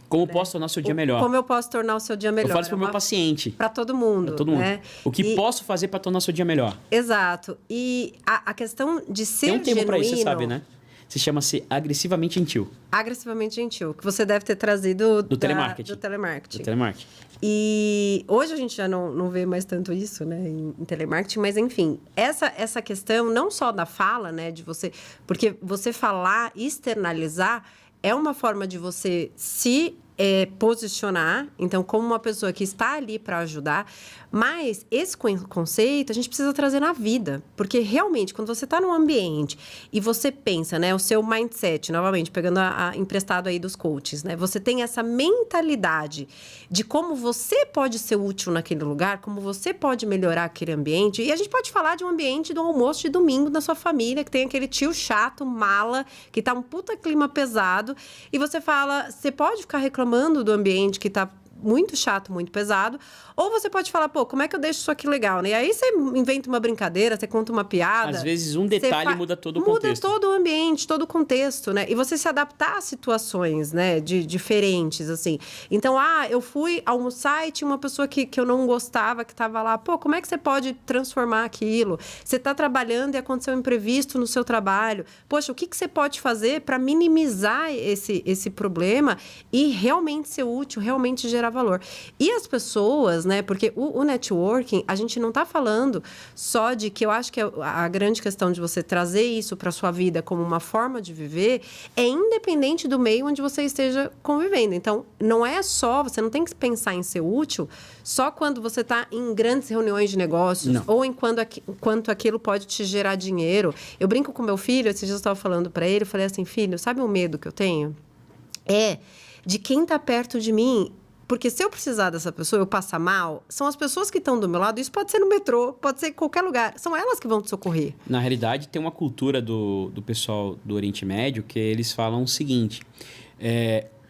Como posso tornar o seu dia melhor? Como eu posso tornar o seu dia melhor? Eu faço para o meu paciente. Para todo mundo. Para todo mundo. Né? O que posso fazer para tornar o seu dia melhor? Exato. E a questão de ser genuíno... Tem um termo para isso, você sabe, né? Se chama-se agressivamente gentil. Agressivamente gentil, que você deve ter trazido do telemarketing. Do telemarketing. Do telemarketing. E hoje a gente já não vê mais tanto isso, né, em telemarketing, mas enfim, essa questão não só da fala, né, de você... Porque você falar, externalizar, é uma forma de você se posicionar, então, como uma pessoa que está ali para ajudar. Mas esse conceito a gente precisa trazer na vida, porque realmente, quando você está num ambiente e você pensa, né, o seu mindset, novamente, pegando emprestado aí dos coaches, né, você tem essa mentalidade de como você pode ser útil naquele lugar, como você pode melhorar aquele ambiente. E a gente pode falar de um ambiente do almoço de domingo da sua família, que tem aquele tio chato, mala, que tá um puta clima pesado, e você fala, você pode ficar reclamando do ambiente que tá muito chato, muito pesado, ou você pode falar, pô, como é que eu deixo isso aqui legal, né? E aí você inventa uma brincadeira, você conta uma piada. Às vezes um detalhe muda todo o contexto. Muda todo o ambiente, todo o contexto, né? E você se adaptar a situações, né, diferentes, assim. Então, eu fui almoçar e tinha uma pessoa que eu não gostava, que estava lá. Pô, como é que você pode transformar aquilo? Você está trabalhando e aconteceu um imprevisto no seu trabalho. Poxa, o que você pode fazer para minimizar esse problema e realmente ser útil, realmente gerar valor? E as pessoas, né? Porque o networking, a gente não está falando só de que eu acho que a grande questão de você trazer isso para sua vida como uma forma de viver é independente do meio onde você esteja convivendo. Então, não é só, você não tem que pensar em ser útil só quando você está em grandes reuniões de negócios, não. Ou enquanto aquilo pode te gerar dinheiro. Eu brinco com meu filho, esses dias eu estava falando para ele, eu falei assim, filho, sabe o medo que eu tenho? De quem está perto de mim. Porque se eu precisar dessa pessoa, eu passar mal, são as pessoas que estão do meu lado. Isso pode ser no metrô, pode ser em qualquer lugar. São elas que vão te socorrer. Na realidade, tem uma cultura do pessoal do Oriente Médio que eles falam o seguinte.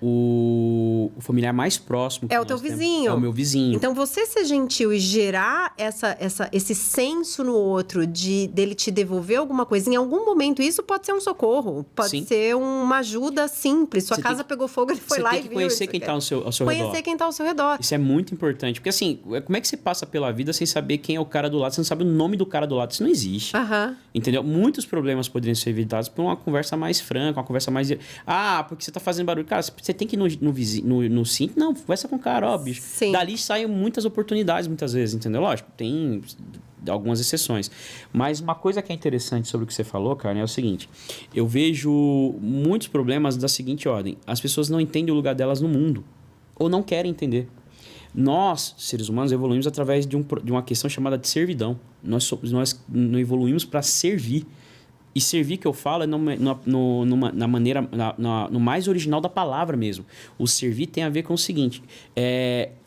o familiar mais próximo que É o teu vizinho. É o meu vizinho. Então, você ser gentil e gerar esse senso no outro dele te devolver alguma coisa, em algum momento, isso pode ser um socorro. Pode ser uma ajuda simples. Sua casa pegou fogo, ele foi lá e viu. Você tem que conhecer quem está ao seu redor. Conhecer quem está ao seu redor. Isso é muito importante. Porque, assim, como é que você passa pela vida sem saber quem é o cara do lado? Você não sabe o nome do cara do lado. Isso não existe. Entendeu? Muitos problemas poderiam ser evitados por uma conversa mais franca, uma conversa mais... porque você tá fazendo barulho. Cara, você tem que ir no cinto. Não, conversa com o cara, ó, bicho. Sim. Dali saem muitas oportunidades, muitas vezes, entendeu? Lógico, tem algumas exceções. Mas uma coisa que é interessante sobre o que você falou, cara, é o seguinte. Eu vejo muitos problemas da seguinte ordem. As pessoas não entendem o lugar delas no mundo. Ou não querem entender. Nós, seres humanos, evoluímos através de uma questão chamada de servidão. Nós não evoluímos para servir. E servir que eu falo é na maneira, no mais original da palavra mesmo. O servir tem a ver com o seguinte: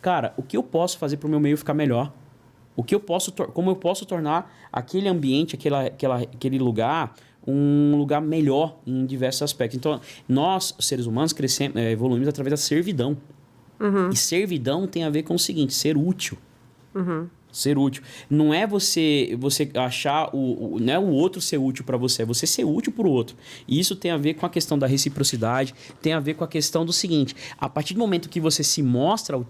cara, o que eu posso fazer para o meu meio ficar melhor? Como eu posso tornar aquele ambiente, aquele lugar, um lugar melhor em diversos aspectos. Então, nós, seres humanos, evoluímos através da servidão. E servidão tem a ver com o seguinte: ser útil. Ser útil. Não é você achar não é o outro ser útil para você, é você ser útil para o outro. E isso tem a ver com a questão da reciprocidade, tem a ver com a questão do seguinte: a partir do momento que você se mostra um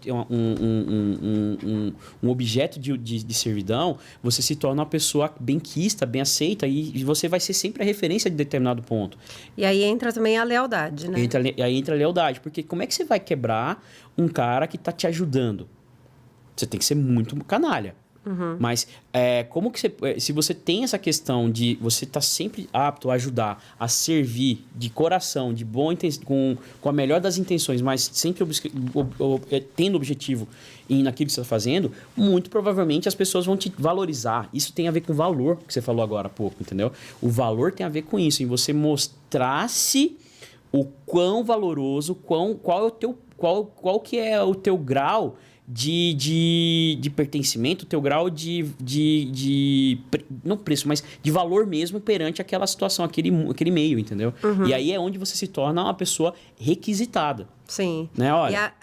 objeto de servidão, você se torna uma pessoa benquista, bem aceita, e você vai ser sempre a referência de determinado ponto. E aí entra também a lealdade, né? Aí entra a lealdade, porque como é que você vai quebrar um cara que está te ajudando? Você tem que ser muito canalha. Mas como que se você tem essa questão de você estar sempre apto a ajudar, a servir de coração, de com a melhor das intenções, mas sempre tendo objetivo naquilo que você está fazendo, muito provavelmente as pessoas vão te valorizar. Isso tem a ver com o valor que você falou agora há pouco, entendeu? O valor tem a ver com isso, em você mostrar-se o quão valoroso, qual que é o teu grau de pertencimento, o teu grau não preço, mas de valor mesmo perante aquela situação, aquele meio, entendeu? E aí é onde você se torna uma pessoa requisitada. Sim. Né? Olha,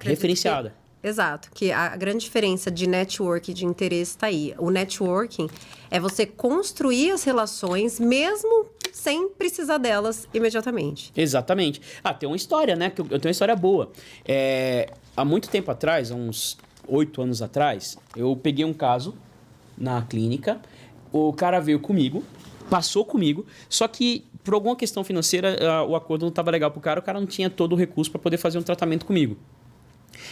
referenciada. Exato, que a grande diferença de network e de interesse está aí. O networking é você construir as relações mesmo sem precisar delas imediatamente. Exatamente. Tem uma história, né? Eu tenho uma história boa. Há muito tempo atrás, há uns 8 anos atrás, eu peguei um caso na clínica, o cara veio comigo, passou comigo, só que por alguma questão financeira o acordo não estava legal pro cara, o cara não tinha todo o recurso para poder fazer um tratamento comigo.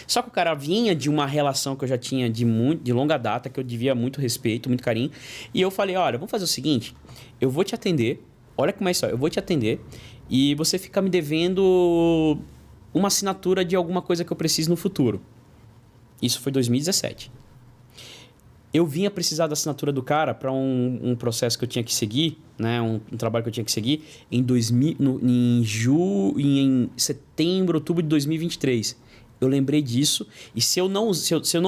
Só que o cara vinha de uma relação que eu já tinha de longa data, que eu devia muito respeito, muito carinho, e eu falei: olha, vamos fazer o seguinte, eu vou te atender, olha como é isso, eu vou te atender e você fica me devendo uma assinatura de alguma coisa que eu preciso no futuro. Isso foi 2017. Eu vinha precisar da assinatura do cara para um processo que eu tinha que seguir, né? Um trabalho que eu tinha que seguir em setembro, outubro de 2023. Eu lembrei disso, e se eu não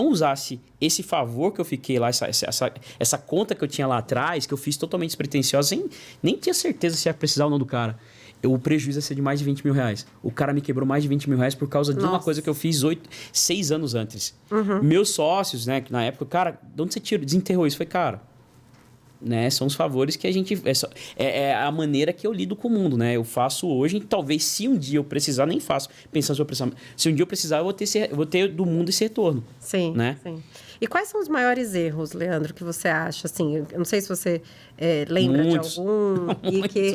usasse esse favor que eu fiquei lá, essa conta que eu tinha lá atrás, que eu fiz totalmente despretensiosa, nem tinha certeza se ia precisar ou não do cara, o prejuízo ia ser de mais de 20 mil reais. O cara me quebrou mais de 20 mil reais por causa de uma coisa que eu fiz 6 anos antes. Meus sócios, né, que na época, cara, de onde você desenterrou isso? Foi, cara, né, são os favores que a gente... É a maneira que eu lido com o mundo, né? Eu faço hoje, talvez se um dia eu precisar, nem faço. Pensando se eu precisar. Se um dia eu precisar, eu vou ter do mundo esse retorno. Sim, né? Sim. E quais são os maiores erros, Leandro, que você acha? Assim, eu não sei se você lembra Muitos. de algum. E que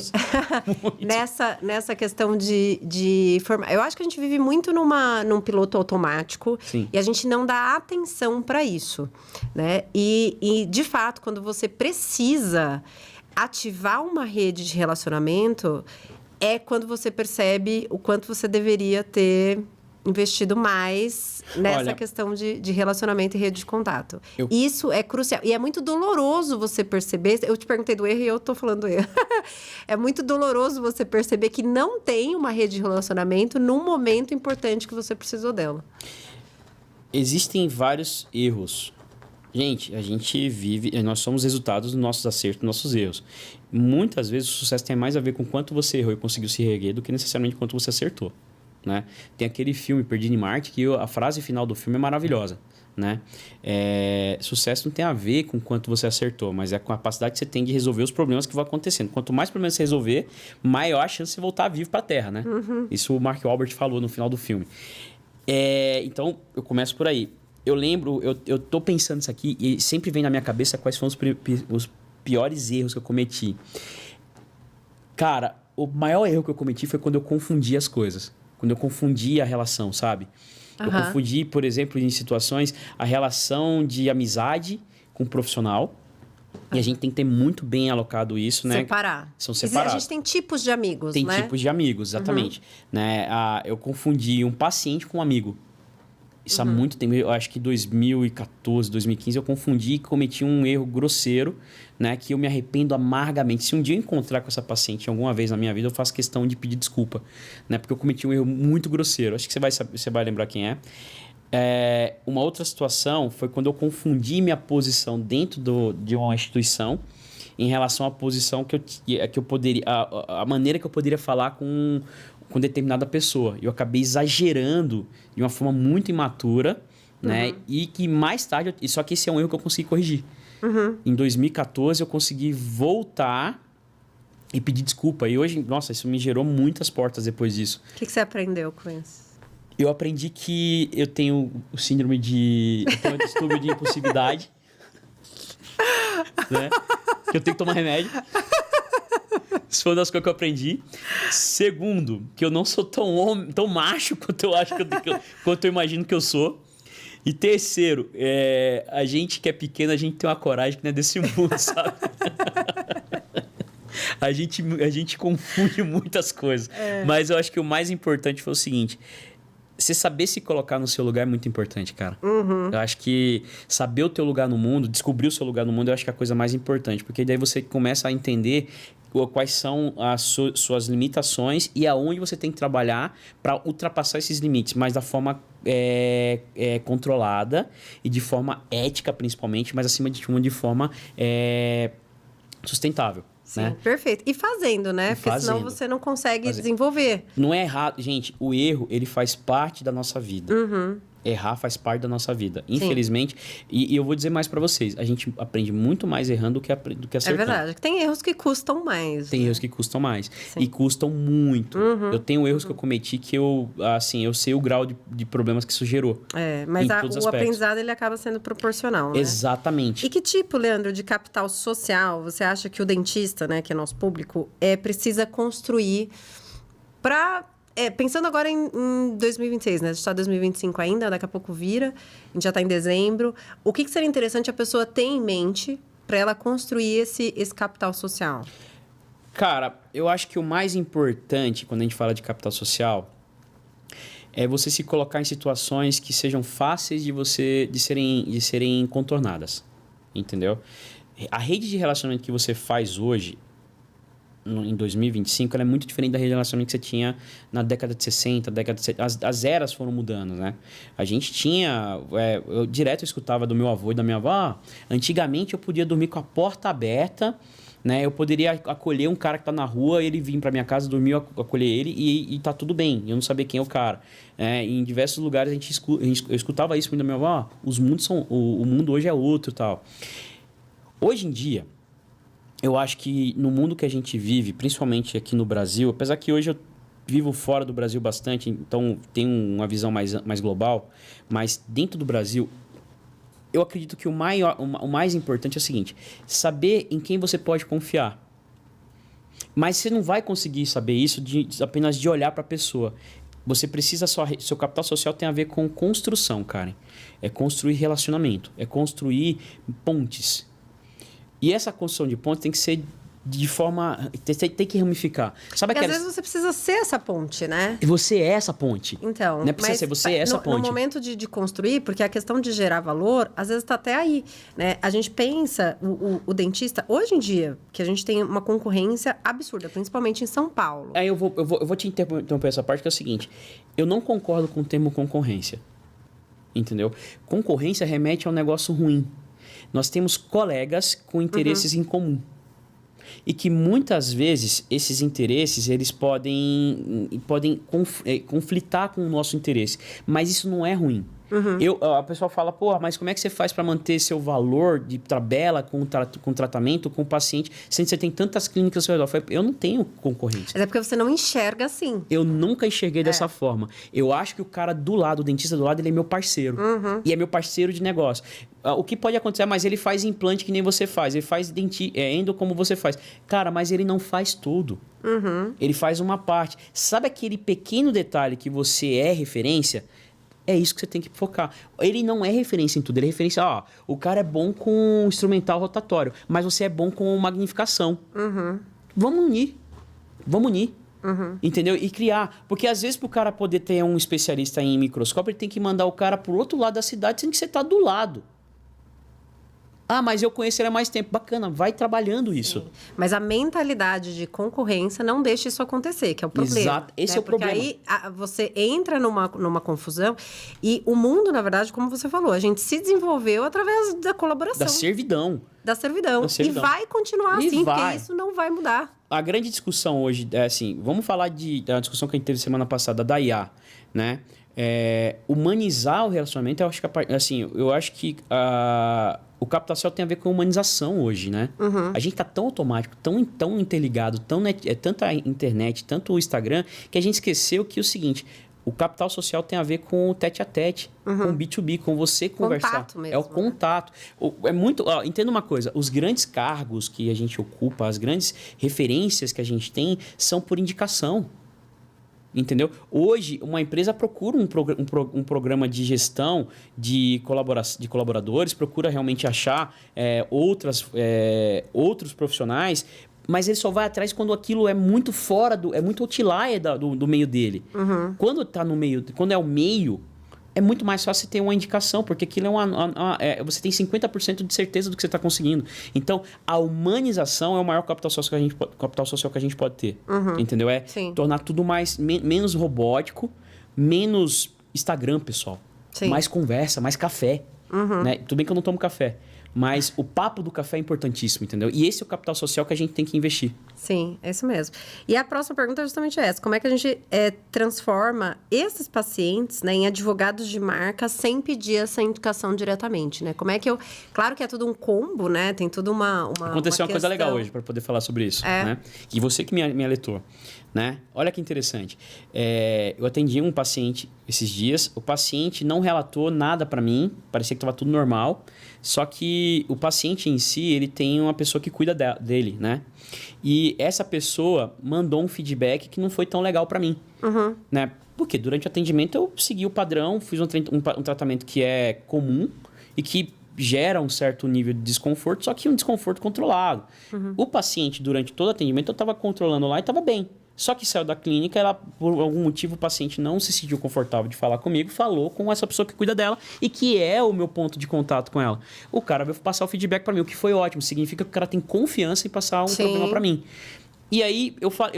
nessa questão de formar. Eu acho que a gente vive muito num piloto automático. Sim. E a gente não dá atenção para isso, né? E, de fato, quando você precisa ativar uma rede de relacionamento, é quando você percebe o quanto você deveria ter investido mais nessa questão de relacionamento e rede de contato. Isso é crucial. E é muito doloroso você perceber... Eu te perguntei do erro e eu tô falando do erro. É muito doloroso você perceber que não tem uma rede de relacionamento num momento importante que você precisou dela. Existem vários erros. Gente, a gente vive... Nós somos resultados dos nossos acertos, dos nossos erros. Muitas vezes o sucesso tem mais a ver com quanto você errou e conseguiu se reerguer do que necessariamente quanto você acertou. né? Tem aquele filme, Perdido em Marte, que a frase final do filme é maravilhosa, né? Sucesso não tem a ver com quanto você acertou, mas é com a capacidade que você tem de resolver os problemas que vão acontecendo. Quanto mais problemas você resolver, maior a chance de você voltar vivo para a Terra, né? Isso o Mark Wahlberg falou no final do filme. Então, eu começo por aí. Eu lembro, eu tô pensando nisso aqui e sempre vem na minha cabeça quais foram os piores erros que eu cometi. Cara, o maior erro que eu cometi foi quando eu confundi as coisas. Quando eu confundi a relação, sabe? Eu confundi, por exemplo, em situações, a relação de amizade com profissional. E a gente tem que ter muito bem alocado isso, né? Separar. São separados. A gente tem tipos de amigos, tem né? Tem tipos de amigos, exatamente. Né? Eu confundi um paciente com um amigo. Isso há muito tempo, eu acho que 2014, 2015, eu confundi e cometi um erro grosseiro, né? Que eu me arrependo amargamente. Se um dia eu encontrar com essa paciente alguma vez na minha vida, eu faço questão de pedir desculpa, né? Porque eu cometi um erro muito grosseiro. Acho que você vai lembrar quem é. Uma outra situação foi quando eu confundi minha posição dentro de uma instituição em relação à posição que eu poderia... A maneira que eu poderia falar com determinada pessoa. Eu acabei exagerando de uma forma muito imatura, né? E que mais tarde... Só que esse é um erro que eu consegui corrigir. Em 2014, eu consegui voltar e pedir desculpa. E hoje, nossa, isso me gerou muitas portas depois disso. O que você aprendeu com isso? Eu aprendi que eu tenho o síndrome de... Eu tenho o distúrbio de impulsividade. Né? Que eu tenho que tomar remédio. Isso foi uma das coisas que eu aprendi. Segundo, que eu não sou tão macho quanto eu acho quanto eu imagino que eu sou. E terceiro, a gente que é pequeno, a gente tem uma coragem que não é desse mundo, sabe? A gente confunde muitas coisas. Mas eu acho que o mais importante foi o seguinte... Você saber se colocar no seu lugar é muito importante, cara. Eu acho que saber o teu lugar no mundo, descobrir o seu lugar no mundo, eu acho que é a coisa mais importante. Porque daí você começa a entender quais são as suas limitações e aonde você tem que trabalhar para ultrapassar esses limites, mas da forma controlada e de forma ética, principalmente, mas acima de tudo, de forma sustentável. Sim, né? Perfeito. E fazendo, né? Porque senão você não consegue desenvolver. Não é errado. Gente, o erro, ele faz parte da nossa vida. Errar faz parte da nossa vida. Infelizmente. E eu vou dizer mais pra vocês. A gente aprende muito mais errando do que acertando. É verdade. Tem erros que custam mais. Tem erros que custam mais. Sim. E custam muito. Eu tenho erros que eu cometi que eu sei o grau de problemas que isso gerou. Mas o aprendizado, ele acaba sendo proporcional, né? Exatamente. E que tipo, Leandro, de capital social você acha que o dentista, né, que é nosso público, precisa construir para... pensando agora em 2026, né? A gente está em 2025 ainda, daqui a pouco vira, a gente já está em dezembro. O que seria interessante a pessoa ter em mente para ela construir esse capital social? Cara, eu acho que o mais importante quando a gente fala de capital social é você se colocar em situações que sejam fáceis de serem contornadas, entendeu? A rede de relacionamento que você faz hoje, em 2025, ela é muito diferente da rede de relacionamento que você tinha na década de 60, década de 70. As eras foram mudando, né? A gente tinha... eu direto escutava do meu avô e da minha avó, antigamente eu podia dormir com a porta aberta, né? Eu poderia acolher um cara que tá na rua, ele vir para minha casa, dormir, acolher ele e tá tudo bem. Eu não sabia quem é o cara. Em diversos lugares eu escutava isso muito da minha avó. O mundo hoje é outro e tal. Hoje em dia, eu acho que no mundo que a gente vive, principalmente aqui no Brasil, apesar que hoje eu vivo fora do Brasil bastante, então tenho uma visão mais global, mas dentro do Brasil, eu acredito que o mais importante é o seguinte: saber em quem você pode confiar. Mas você não vai conseguir saber isso apenas de olhar para a pessoa. Você precisa... Seu capital social tem a ver com construção, Karen. É construir relacionamento, é construir pontes. E essa construção de ponte tem que ser de forma... Tem que ramificar. Sabe às vezes você precisa ser essa ponte, né? E você é essa ponte. Então, não é precisa ser, você é essa ponte. No momento de construir, porque a questão de gerar valor, às vezes está até aí, né? A gente pensa, o dentista, hoje em dia, que a gente tem uma concorrência absurda, principalmente em São Paulo. Aí eu vou te interromper essa parte, que é o seguinte: eu não concordo com o termo concorrência. Entendeu? Concorrência remete a um negócio ruim. Nós temos colegas com interesses em comum. E que muitas vezes esses interesses eles podem conflitar com o nosso interesse. Mas isso não é ruim. A pessoa fala, pô, mas como é que você faz para manter seu valor de tabela com tratamento, com o paciente, sendo que você tem tantas clínicas ao seu redor? Eu falei, eu não tenho concorrência. Mas é porque você não enxerga assim. Eu nunca enxerguei dessa forma. Eu acho que o cara do lado, o dentista do lado, ele é meu parceiro. E é meu parceiro de negócio. O que pode acontecer, mas ele faz implante que nem você faz. Ele faz endo como você faz. Cara, mas ele não faz tudo. Ele faz uma parte. Sabe aquele pequeno detalhe que você é referência? É isso que você tem que focar. Ele não é referência em tudo. Ele é referência... o cara é bom com instrumental rotatório, mas você é bom com magnificação. Vamos unir. Entendeu? E criar. Porque às vezes, para o cara poder ter um especialista em microscópio, ele tem que mandar o cara para o outro lado da cidade, sendo que você está do lado. Mas eu conheço ele há mais tempo. Bacana, vai trabalhando isso. Sim. Mas a mentalidade de concorrência não deixa isso acontecer, que é o problema. Exato, esse é o problema. Porque aí você entra numa confusão e o mundo, na verdade, como você falou, a gente se desenvolveu através da colaboração. Da servidão. E vai continuar assim, porque isso não vai mudar. A grande discussão hoje é assim, vamos falar da discussão que a gente teve semana passada, da IA, né? Humanizar o relacionamento, eu acho que o Capital Social tem a ver com humanização hoje, né? A gente tá tão automático, tão interligado, tanta internet, tanto o Instagram, que a gente esqueceu que o seguinte, o Capital Social tem a ver com o tete-a-tete, com o B2B, com você conversar. Contato mesmo, é o contato. É muito... entenda uma coisa, os grandes cargos que a gente ocupa, as grandes referências que a gente tem, são por indicação. Entendeu? Hoje, uma empresa procura um programa de gestão de colaboradores, procura realmente achar outros profissionais, mas ele só vai atrás quando aquilo é muito é muito outlier do meio dele. Quando tá no meio, quando é o meio, é muito mais fácil você ter uma indicação, porque aquilo você tem 50% de certeza do que você está conseguindo. Então, a humanização é o maior capital social que a gente pode ter. Entendeu? Sim. Tornar tudo menos robótico, menos Instagram, pessoal. Sim. Mais conversa, mais café. Né? Tudo bem que eu não tomo café, mas o papo do café é importantíssimo, entendeu? E esse é o capital social que a gente tem que investir. Sim, é isso mesmo. E a próxima pergunta é justamente essa. Como é que a gente transforma esses pacientes, né, em advogados de marca sem pedir essa indicação diretamente, né? Como é que Claro que é tudo um combo, né? Tem tudo uma Aconteceu uma coisa questão... legal hoje para poder falar sobre isso, né? E você que me alertou, né? Olha que interessante. Eu atendi um paciente esses dias. O paciente não relatou nada para mim. Parecia que estava tudo normal. Só que o paciente em si, ele tem uma pessoa que cuida dele, né? E essa pessoa mandou um feedback que não foi tão legal para mim, né? Porque durante o atendimento eu segui o padrão, fiz um tratamento que é comum e que gera um certo nível de desconforto, só que um desconforto controlado. O paciente, durante todo o atendimento, eu estava controlando lá e estava bem. Só que saiu da clínica, por algum motivo, o paciente não se sentiu confortável de falar comigo, falou com essa pessoa que cuida dela e que é o meu ponto de contato com ela. O cara veio passar o feedback para mim, o que foi ótimo. Significa que o cara tem confiança em passar um problema para mim. E aí,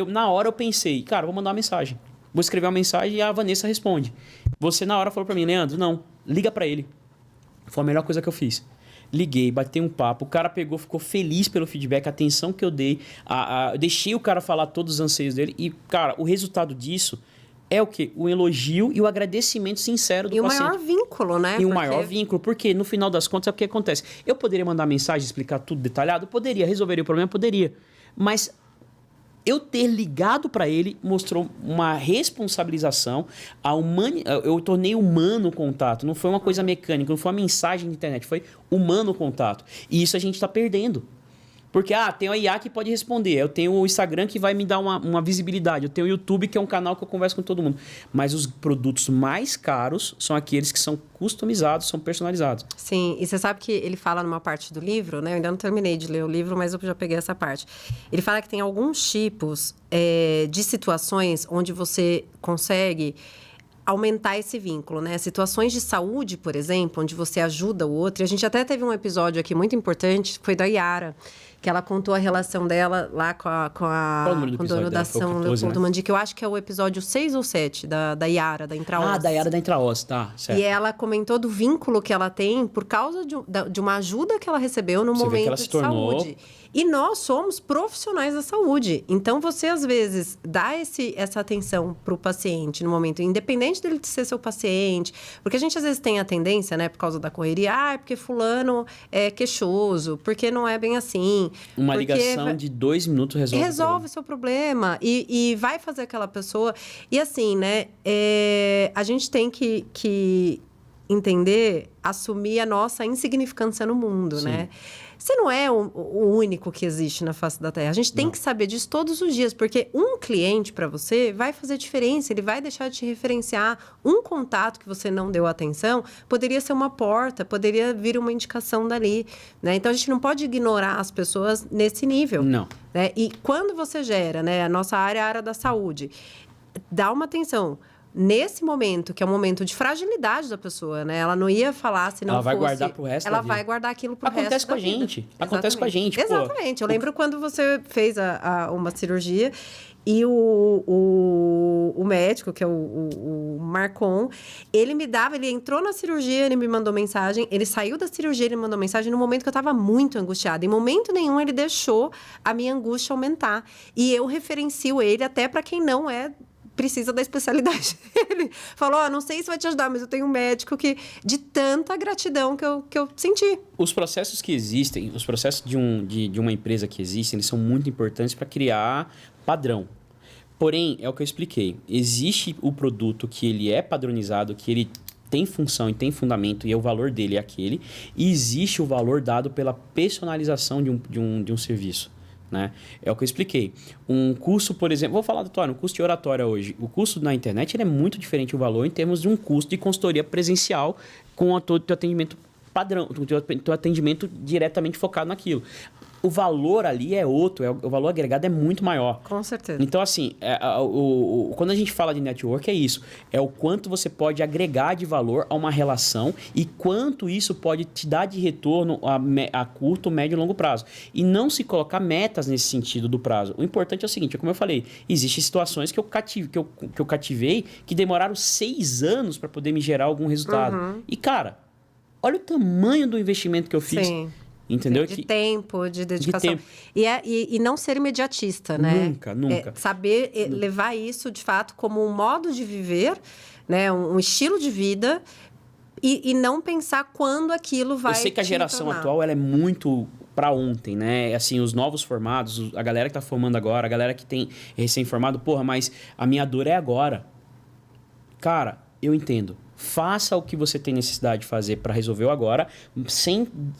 na hora eu pensei, cara, vou mandar uma mensagem. Vou escrever uma mensagem e a Vanessa responde. Você, na hora, falou para mim, Leandro, não, liga para ele. Foi a melhor coisa que eu fiz. Liguei, bati um papo, o cara pegou, ficou feliz pelo feedback, a atenção que eu dei, eu deixei o cara falar todos os anseios dele e, cara, o resultado disso é o quê? O elogio e o agradecimento sincero do paciente. E o maior vínculo, né? E o maior vínculo, porque no final das contas é o que acontece. Eu poderia mandar mensagem, explicar tudo detalhado? Poderia. Resolveria o problema? Poderia. Mas eu ter ligado para ele mostrou uma responsabilização, eu tornei humano o contato, não foi uma coisa mecânica, não foi uma mensagem de internet, foi humano o contato. E isso a gente está perdendo. Porque, tem o IA que pode responder, eu tenho o Instagram que vai me dar uma visibilidade, eu tenho o YouTube que é um canal que eu converso com todo mundo. Mas os produtos mais caros são aqueles que são customizados, são personalizados. Sim, e você sabe que ele fala numa parte do livro, né? Eu ainda não terminei de ler o livro, mas eu já peguei essa parte. Ele fala que tem alguns tipos de situações onde você consegue aumentar esse vínculo, né? Situações de saúde, por exemplo, onde você ajuda o outro. E a gente até teve um episódio aqui muito importante, que foi da Yara, que ela contou a relação dela lá com o dono da ação, Leopoldo Mandic, que eu acho que é o episódio 6 ou 7 da Yara, da Intraos. Ah, da Yara da Intraos, tá, certo. E ela comentou do vínculo que ela tem por causa de uma ajuda que ela recebeu no momento de saúde. E nós somos profissionais da saúde. Então, você, às vezes, dá essa atenção para o paciente no momento, independente dele ser seu paciente. Porque a gente, às vezes, tem a tendência, né, por causa da correria, é porque fulano é queixoso, porque não é bem assim. Uma ligação de 2 minutos resolve o seu problema. E vai fazer aquela pessoa... E assim, né, a gente tem que entender, assumir a nossa insignificância no mundo, Sim. né? Você não é o único que existe na face da Terra. A gente tem que saber disso todos os dias, porque um cliente para você vai fazer diferença, ele vai deixar de te referenciar. Um contato que você não deu atenção poderia ser uma porta, poderia vir uma indicação dali, né? Então, a gente não pode ignorar as pessoas nesse nível. Não. Né? E quando você gera, né, a nossa área é a área da saúde, dá uma atenção. Nesse momento, que é um momento de fragilidade da pessoa, né? Ela não ia falar se não ela vai fosse... guardar pro resto da vida. Ela vai guardar aquilo pro resto da vida. Acontece com a gente. Acontece com a gente, pô. Exatamente. Eu lembro quando você fez uma cirurgia e o médico, que é o Marcon, ele entrou na cirurgia, ele me mandou mensagem, ele saiu da cirurgia, ele me mandou mensagem no momento que eu estava muito angustiada. Em momento nenhum ele deixou a minha angústia aumentar. E eu referencio ele até para quem não precisa da especialidade dele. Falou, não sei se vai te ajudar, mas eu tenho um médico que... De tanta gratidão que eu senti. Os processos que existem, os processos de uma empresa que existem, eles são muito importantes para criar padrão. Porém, é o que eu expliquei. Existe o produto que ele é padronizado, que ele tem função e tem fundamento, e o valor dele é aquele. E existe o valor dado pela personalização de um serviço. Né? É o que eu expliquei. Um curso, por exemplo... Vou falar, doutor, um curso de oratória hoje. O curso na internet ele é muito diferente o valor em termos de um curso de consultoria presencial com o teu atendimento padrão, o teu atendimento diretamente focado naquilo. O valor ali é outro, o valor agregado é muito maior. Com certeza. Então, assim, quando a gente fala de network, é isso. É o quanto você pode agregar de valor a uma relação e quanto isso pode te dar de retorno a curto, médio e longo prazo. E não se colocar metas nesse sentido do prazo. O importante é o seguinte, como eu falei, existem situações que eu cativei que demoraram 6 anos para poder me gerar algum resultado. Uhum. E, cara, olha o tamanho do investimento que eu fiz. Sim. Entendeu? De tempo, de dedicação. E não ser imediatista, né? Nunca. Saber levar isso, de fato, como um modo de viver, né? Um estilo de vida e não pensar quando aquilo vai. Eu sei que a geração atual ela é muito para ontem, né? Assim, os novos formados, a galera que tá formando agora, a galera que tem recém-formado, porra, mas a minha dor é agora. Cara, eu entendo. Faça o que você tem necessidade de fazer para resolver o agora,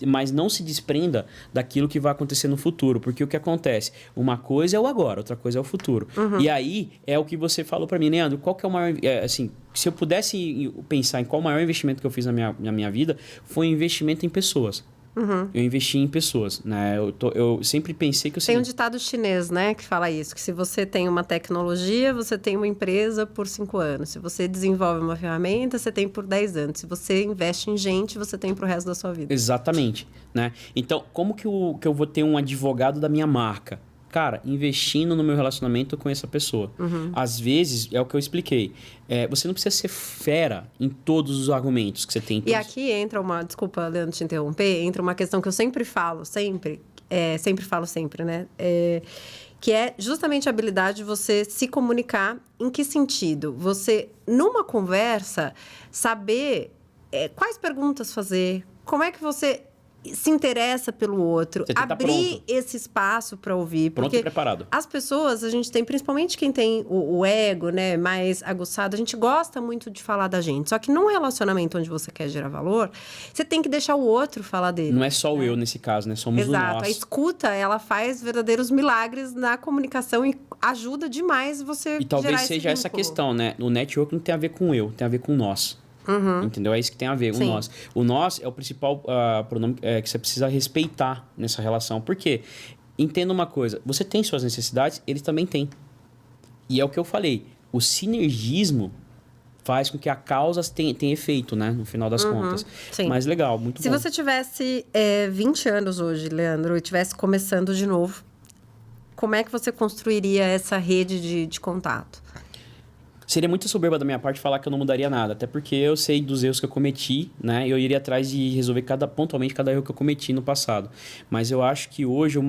mas não se desprenda daquilo que vai acontecer no futuro. Porque o que acontece? Uma coisa é o agora, outra coisa é o futuro. Uhum. E aí, é o que você falou para mim, Leandro, qual que é o maior... assim, se eu pudesse pensar em qual o maior investimento que eu fiz na minha vida, foi um investimento em pessoas. Uhum. Eu investi em pessoas, né? Eu sempre pensei que... Tem um ditado chinês, né? Que fala isso, que se você tem uma tecnologia, você tem uma empresa por 5 anos. Se você desenvolve uma ferramenta, você tem por 10 anos. Se você investe em gente, você tem pro resto da sua vida. Exatamente, né? Então, como que eu vou ter um advogado da minha marca? Cara, investindo no meu relacionamento com essa pessoa. Uhum. Às vezes, é o que eu expliquei. Você não precisa ser fera em todos os argumentos que você tem. E aqui entra uma... Desculpa, Leandro, te interromper. Entra uma questão que eu sempre falo, né? Que é justamente a habilidade de você se comunicar. Em que sentido? Você, numa conversa, saber quais perguntas fazer, como é que você... se interessa pelo outro, abrir esse espaço para ouvir. Pronto e preparado. As pessoas, a gente tem, principalmente quem tem o ego, né, mais aguçado, a gente gosta muito de falar da gente. Só que num relacionamento onde você quer gerar valor, você tem que deixar o outro falar dele. Não é só o eu nesse caso, né? Somos o nós. A escuta, ela faz verdadeiros milagres na comunicação e ajuda demais você gerar esse vínculo. E talvez seja essa questão, né? O network não tem a ver com eu, tem a ver com nós. Uhum. Entendeu? É isso que tem a ver, o nós. O nós é o principal pronome que você precisa respeitar nessa relação. Por quê? Entenda uma coisa, você tem suas necessidades, eles também têm. E é o que eu falei, o sinergismo faz com que a causa tenha efeito, né? No final das contas. Sim. Mas legal, muito Se bom. você tivesse 20 anos hoje, Leandro, e estivesse começando de novo, como é que você construiria essa rede de contato? Seria muito soberba da minha parte falar que eu não mudaria nada, até porque eu sei dos erros que eu cometi, né? E eu iria atrás de resolver pontualmente cada erro que eu cometi no passado. Mas eu acho que hoje eu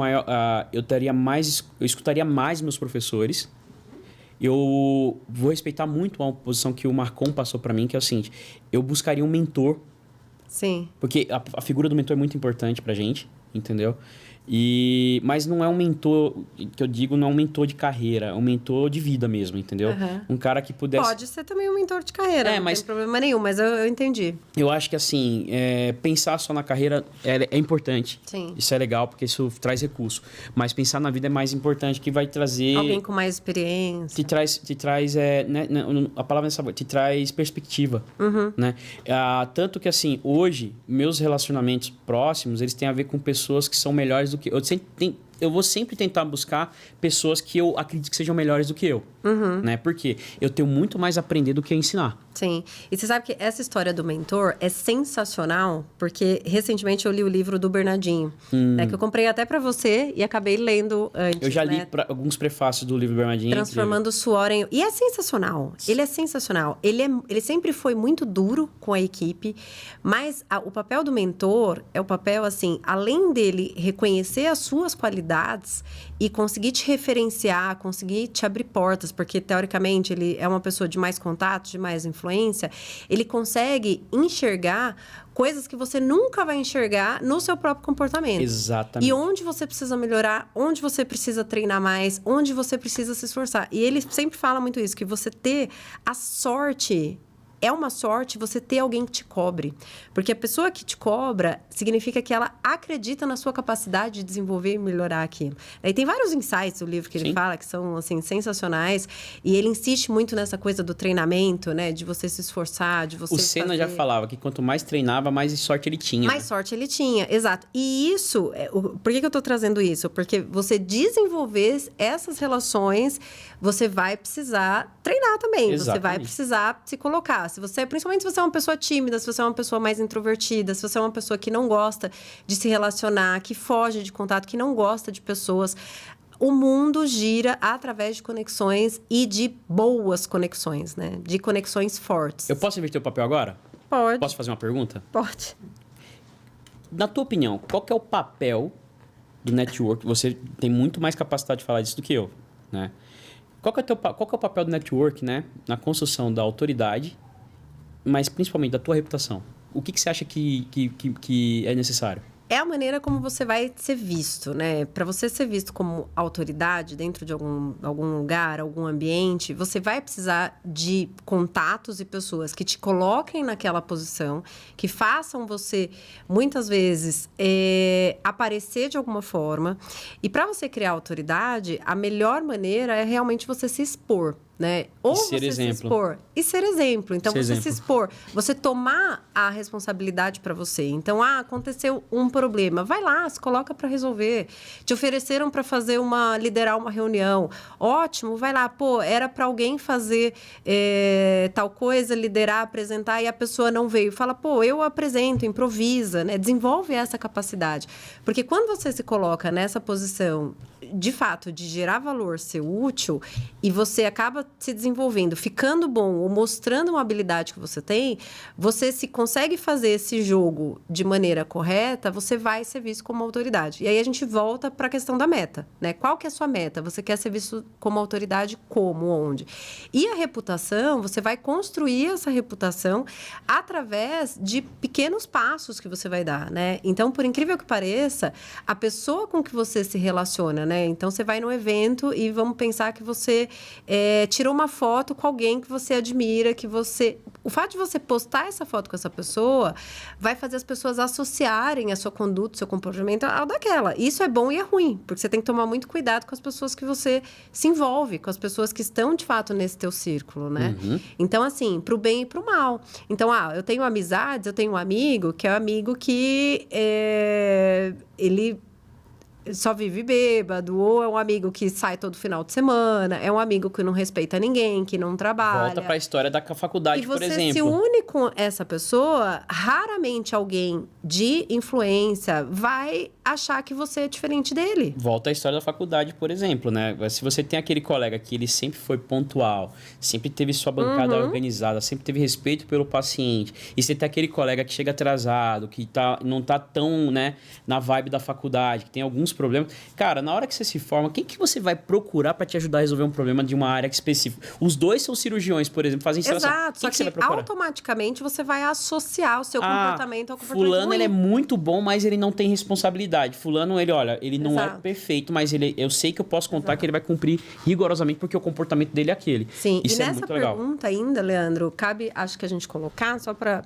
escutaria mais meus professores. Eu vou respeitar muito a posição que o Marcon passou para mim, que é o seguinte: eu buscaria um mentor. Sim. Porque a figura do mentor é muito importante pra gente, entendeu? Mas não é um mentor, que eu digo, não é um mentor de carreira, é um mentor de vida mesmo, entendeu? Um cara que pudesse... Pode ser também um mentor de carreira, não tem problema nenhum, mas eu entendi. Eu acho que, assim, pensar só na carreira é importante. Sim. Isso é legal, porque isso traz recurso. Mas pensar na vida é mais importante, que vai trazer... Alguém com mais experiência. Te traz a palavra é sabor, te traz perspectiva, né? Tanto que, assim, hoje, meus relacionamentos próximos, eles têm a ver com pessoas que são melhores do que... Eu vou sempre tentar buscar pessoas que eu acredito que sejam melhores do que eu, né? Porque eu tenho muito mais a aprender do que a ensinar. Sim. E você sabe que essa história do mentor é sensacional, porque recentemente eu li o livro do Bernardinho, né, que eu comprei até para você e acabei lendo antes. Eu já li alguns prefácios do livro do Bernardinho. Transformando o suor em... E é sensacional. Ele é sensacional. Ele sempre foi muito duro com a equipe, mas o papel do mentor é o papel, assim, além dele reconhecer as suas qualidades e conseguir te referenciar, conseguir te abrir portas, porque, teoricamente, ele é uma pessoa de mais contato, de mais influência, ele consegue enxergar coisas que você nunca vai enxergar no seu próprio comportamento. Exatamente. E onde você precisa melhorar, onde você precisa treinar mais, onde você precisa se esforçar. E ele sempre fala muito isso, que você ter a sorte... É uma sorte você ter alguém que te cobre. Porque a pessoa que te cobra significa que ela acredita na sua capacidade de desenvolver e melhorar aquilo. Aí tem vários insights do livro que ele fala que são, assim, sensacionais. E ele insiste muito nessa coisa do treinamento, né? De você se esforçar, de você O Senna já falava que quanto mais treinava, mais sorte ele tinha. Mais sorte ele tinha, exato. E isso... Por que eu tô trazendo isso? Porque você desenvolver essas relações, você vai precisar treinar também. Exatamente. Você vai precisar se colocar. Principalmente se você é uma pessoa tímida, se você é uma pessoa mais introvertida, se você é uma pessoa que não gosta de se relacionar, que foge de contato, que não gosta de pessoas. O mundo gira através de conexões e de boas conexões, né? De conexões fortes. Eu posso inverter o papel agora? Pode. Posso fazer uma pergunta? Pode. Na tua opinião, qual que é o papel do network? Você tem muito mais capacidade de falar disso do que eu, né? Qual que é o papel do network, né? Na construção da autoridade, mas principalmente da tua reputação? O que você acha que é necessário? É a maneira como você vai ser visto, né? Para você ser visto como autoridade dentro de algum lugar, algum ambiente, você vai precisar de contatos e pessoas que te coloquem naquela posição, que façam você, muitas vezes, aparecer de alguma forma. E para você criar autoridade, a melhor maneira é realmente você se expor. Né? Ou ser você exemplo. se expor. E ser exemplo. Então, Ser você exemplo. se expor. Você tomar a responsabilidade para você. Então, aconteceu um problema. Vai lá, se coloca para resolver. Te ofereceram para liderar uma reunião. Ótimo, vai lá. Pô, era para alguém fazer tal coisa, liderar, apresentar, e a pessoa não veio. Fala, pô, eu apresento, improvisa, né? Desenvolve essa capacidade. Porque quando você se coloca nessa posição, de fato, de gerar valor, ser útil, e você acaba se desenvolvendo, ficando bom ou mostrando uma habilidade que você tem, você se consegue fazer esse jogo de maneira correta, você vai ser visto como autoridade. E aí a gente volta para a questão da meta, né? Qual que é a sua meta? Você quer ser visto como autoridade como, onde? E a reputação, você vai construir essa reputação através de pequenos passos que você vai dar, né? Então, por incrível que pareça, a pessoa com que você se relaciona, né? Então, você vai num evento e vamos pensar que você tirou uma foto com alguém que você admira, que você... O fato de você postar essa foto com essa pessoa vai fazer as pessoas associarem a sua conduta, seu comportamento ao daquela. Isso é bom e é ruim, porque você tem que tomar muito cuidado com as pessoas que você se envolve, com as pessoas que estão, de fato, nesse teu círculo, né? Então, assim, pro bem e pro mal. Então, eu tenho amizades, eu tenho um amigo que é um amigo que ele só vive bêbado, ou é um amigo que sai todo final de semana, é um amigo que não respeita ninguém, que não trabalha. Volta para a história da faculdade, por exemplo. E você se une com essa pessoa, raramente alguém de influência vai achar que você é diferente dele. Volta à história da faculdade, por exemplo, né? Se você tem aquele colega que ele sempre foi pontual, sempre teve sua bancada organizada, sempre teve respeito pelo paciente, e você tem aquele colega que chega atrasado, que não tá tão, né, na vibe da faculdade, que tem alguns problemas. Cara, na hora que você se forma, quem que você vai procurar para te ajudar a resolver um problema de uma área específica? Os dois são cirurgiões, por exemplo, fazem instalação. Exato, só que que automaticamente você vai associar o seu comportamento ao comportamento fulano, ruim. ele é muito bom, mas ele não tem responsabilidade. Fulano, ele não é perfeito, mas eu sei que eu posso contar que ele vai cumprir rigorosamente porque o comportamento dele é aquele. Sim, isso e é nessa muito legal. pergunta ainda, Leandro, cabe, acho que a gente colocar, só para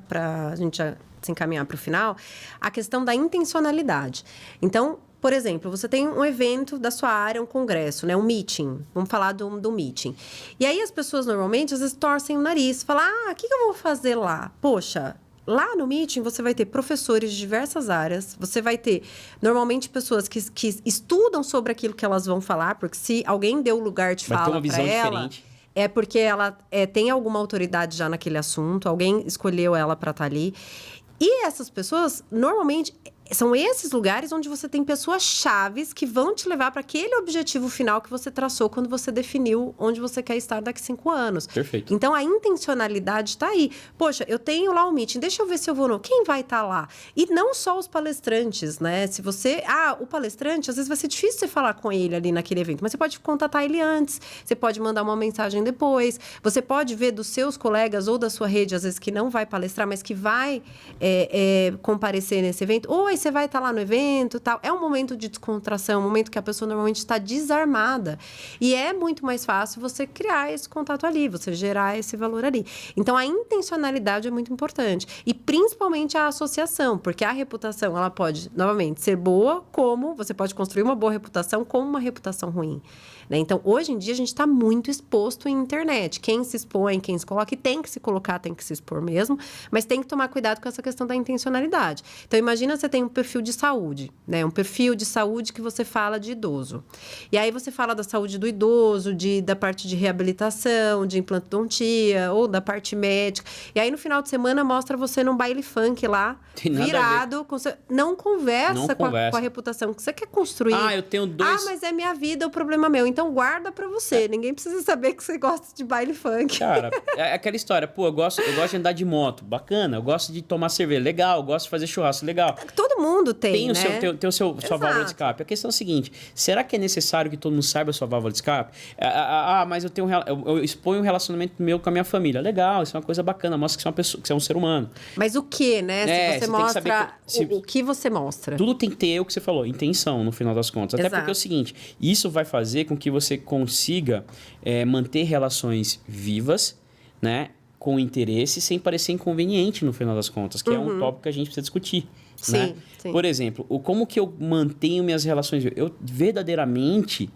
a gente já se encaminhar para o final, a questão da intencionalidade. Então, por exemplo, você tem um evento da sua área, um congresso, né? Um meeting. Vamos falar do meeting. E aí as pessoas normalmente, às vezes, torcem o nariz. Falam, o que eu vou fazer lá? Poxa, lá no meeting, você vai ter professores de diversas áreas. Você vai ter, normalmente, pessoas que estudam sobre aquilo que elas vão falar. Porque se alguém deu lugar de fala para ela... Diferente. É porque ela tem alguma autoridade já naquele assunto. Alguém escolheu ela para estar ali. E essas pessoas, normalmente... São esses lugares onde você tem pessoas chaves que vão te levar para aquele objetivo final que você traçou quando você definiu onde você quer estar daqui a 5 anos. Perfeito. Então, a intencionalidade está aí. Poxa, eu tenho lá um meeting, deixa eu ver se eu vou... Quem vai estar lá? E não só os palestrantes, né? Se você... o palestrante, às vezes vai ser difícil você falar com ele ali naquele evento, mas você pode contatar ele antes, você pode mandar uma mensagem depois, você pode ver dos seus colegas ou da sua rede, às vezes, que não vai palestrar, mas que vai comparecer nesse evento. Ou você vai estar lá no evento, tal. É um momento de descontração, um momento que a pessoa normalmente está desarmada. E é muito mais fácil você criar esse contato ali, você gerar esse valor ali. Então, a intencionalidade é muito importante. E, principalmente, a associação, porque a reputação, ela pode, novamente, ser boa, como você pode construir uma boa reputação como uma reputação ruim. Né? Então, hoje em dia, a gente está muito exposto em internet. Quem se expõe, quem se coloca, e tem que se colocar, tem que se expor mesmo, mas tem que tomar cuidado com essa questão da intencionalidade. Então, imagina você tem um perfil de saúde, né? Um perfil de saúde que você fala de idoso. E aí você fala da saúde do idoso, da parte de reabilitação, de implantodontia, ou da parte médica. E aí, no final de semana, mostra você num baile funk lá, virado. Não conversa com a reputação que você quer construir. Eu tenho 2... mas é minha vida, é o problema meu. Então, guarda pra você. Ninguém precisa saber que você gosta de baile funk. Cara, é aquela história. Pô, eu gosto de andar de moto. Bacana. Eu gosto de tomar cerveja. Legal. Eu gosto de fazer churrasco. Legal. Todo mundo tem, né? Tem sua válvula de escape. A questão é a seguinte. Será que é necessário que todo mundo saiba a sua válvula de escape? Mas eu exponho um relacionamento meu com a minha família. Legal. Isso é uma coisa bacana. Mostra que você é uma pessoa, que você é um ser humano. Mas o que, né? Se você mostra... O que você mostra? Tudo tem que ter o que você falou. Intenção, no final das contas. Até porque é o seguinte. Isso vai fazer com que você consiga manter relações vivas, né? Com interesse, sem parecer inconveniente, no final das contas. Que é um tópico que a gente precisa discutir. Sim, né? sim. Por exemplo, como que eu mantenho minhas relações? Eu verdadeiramente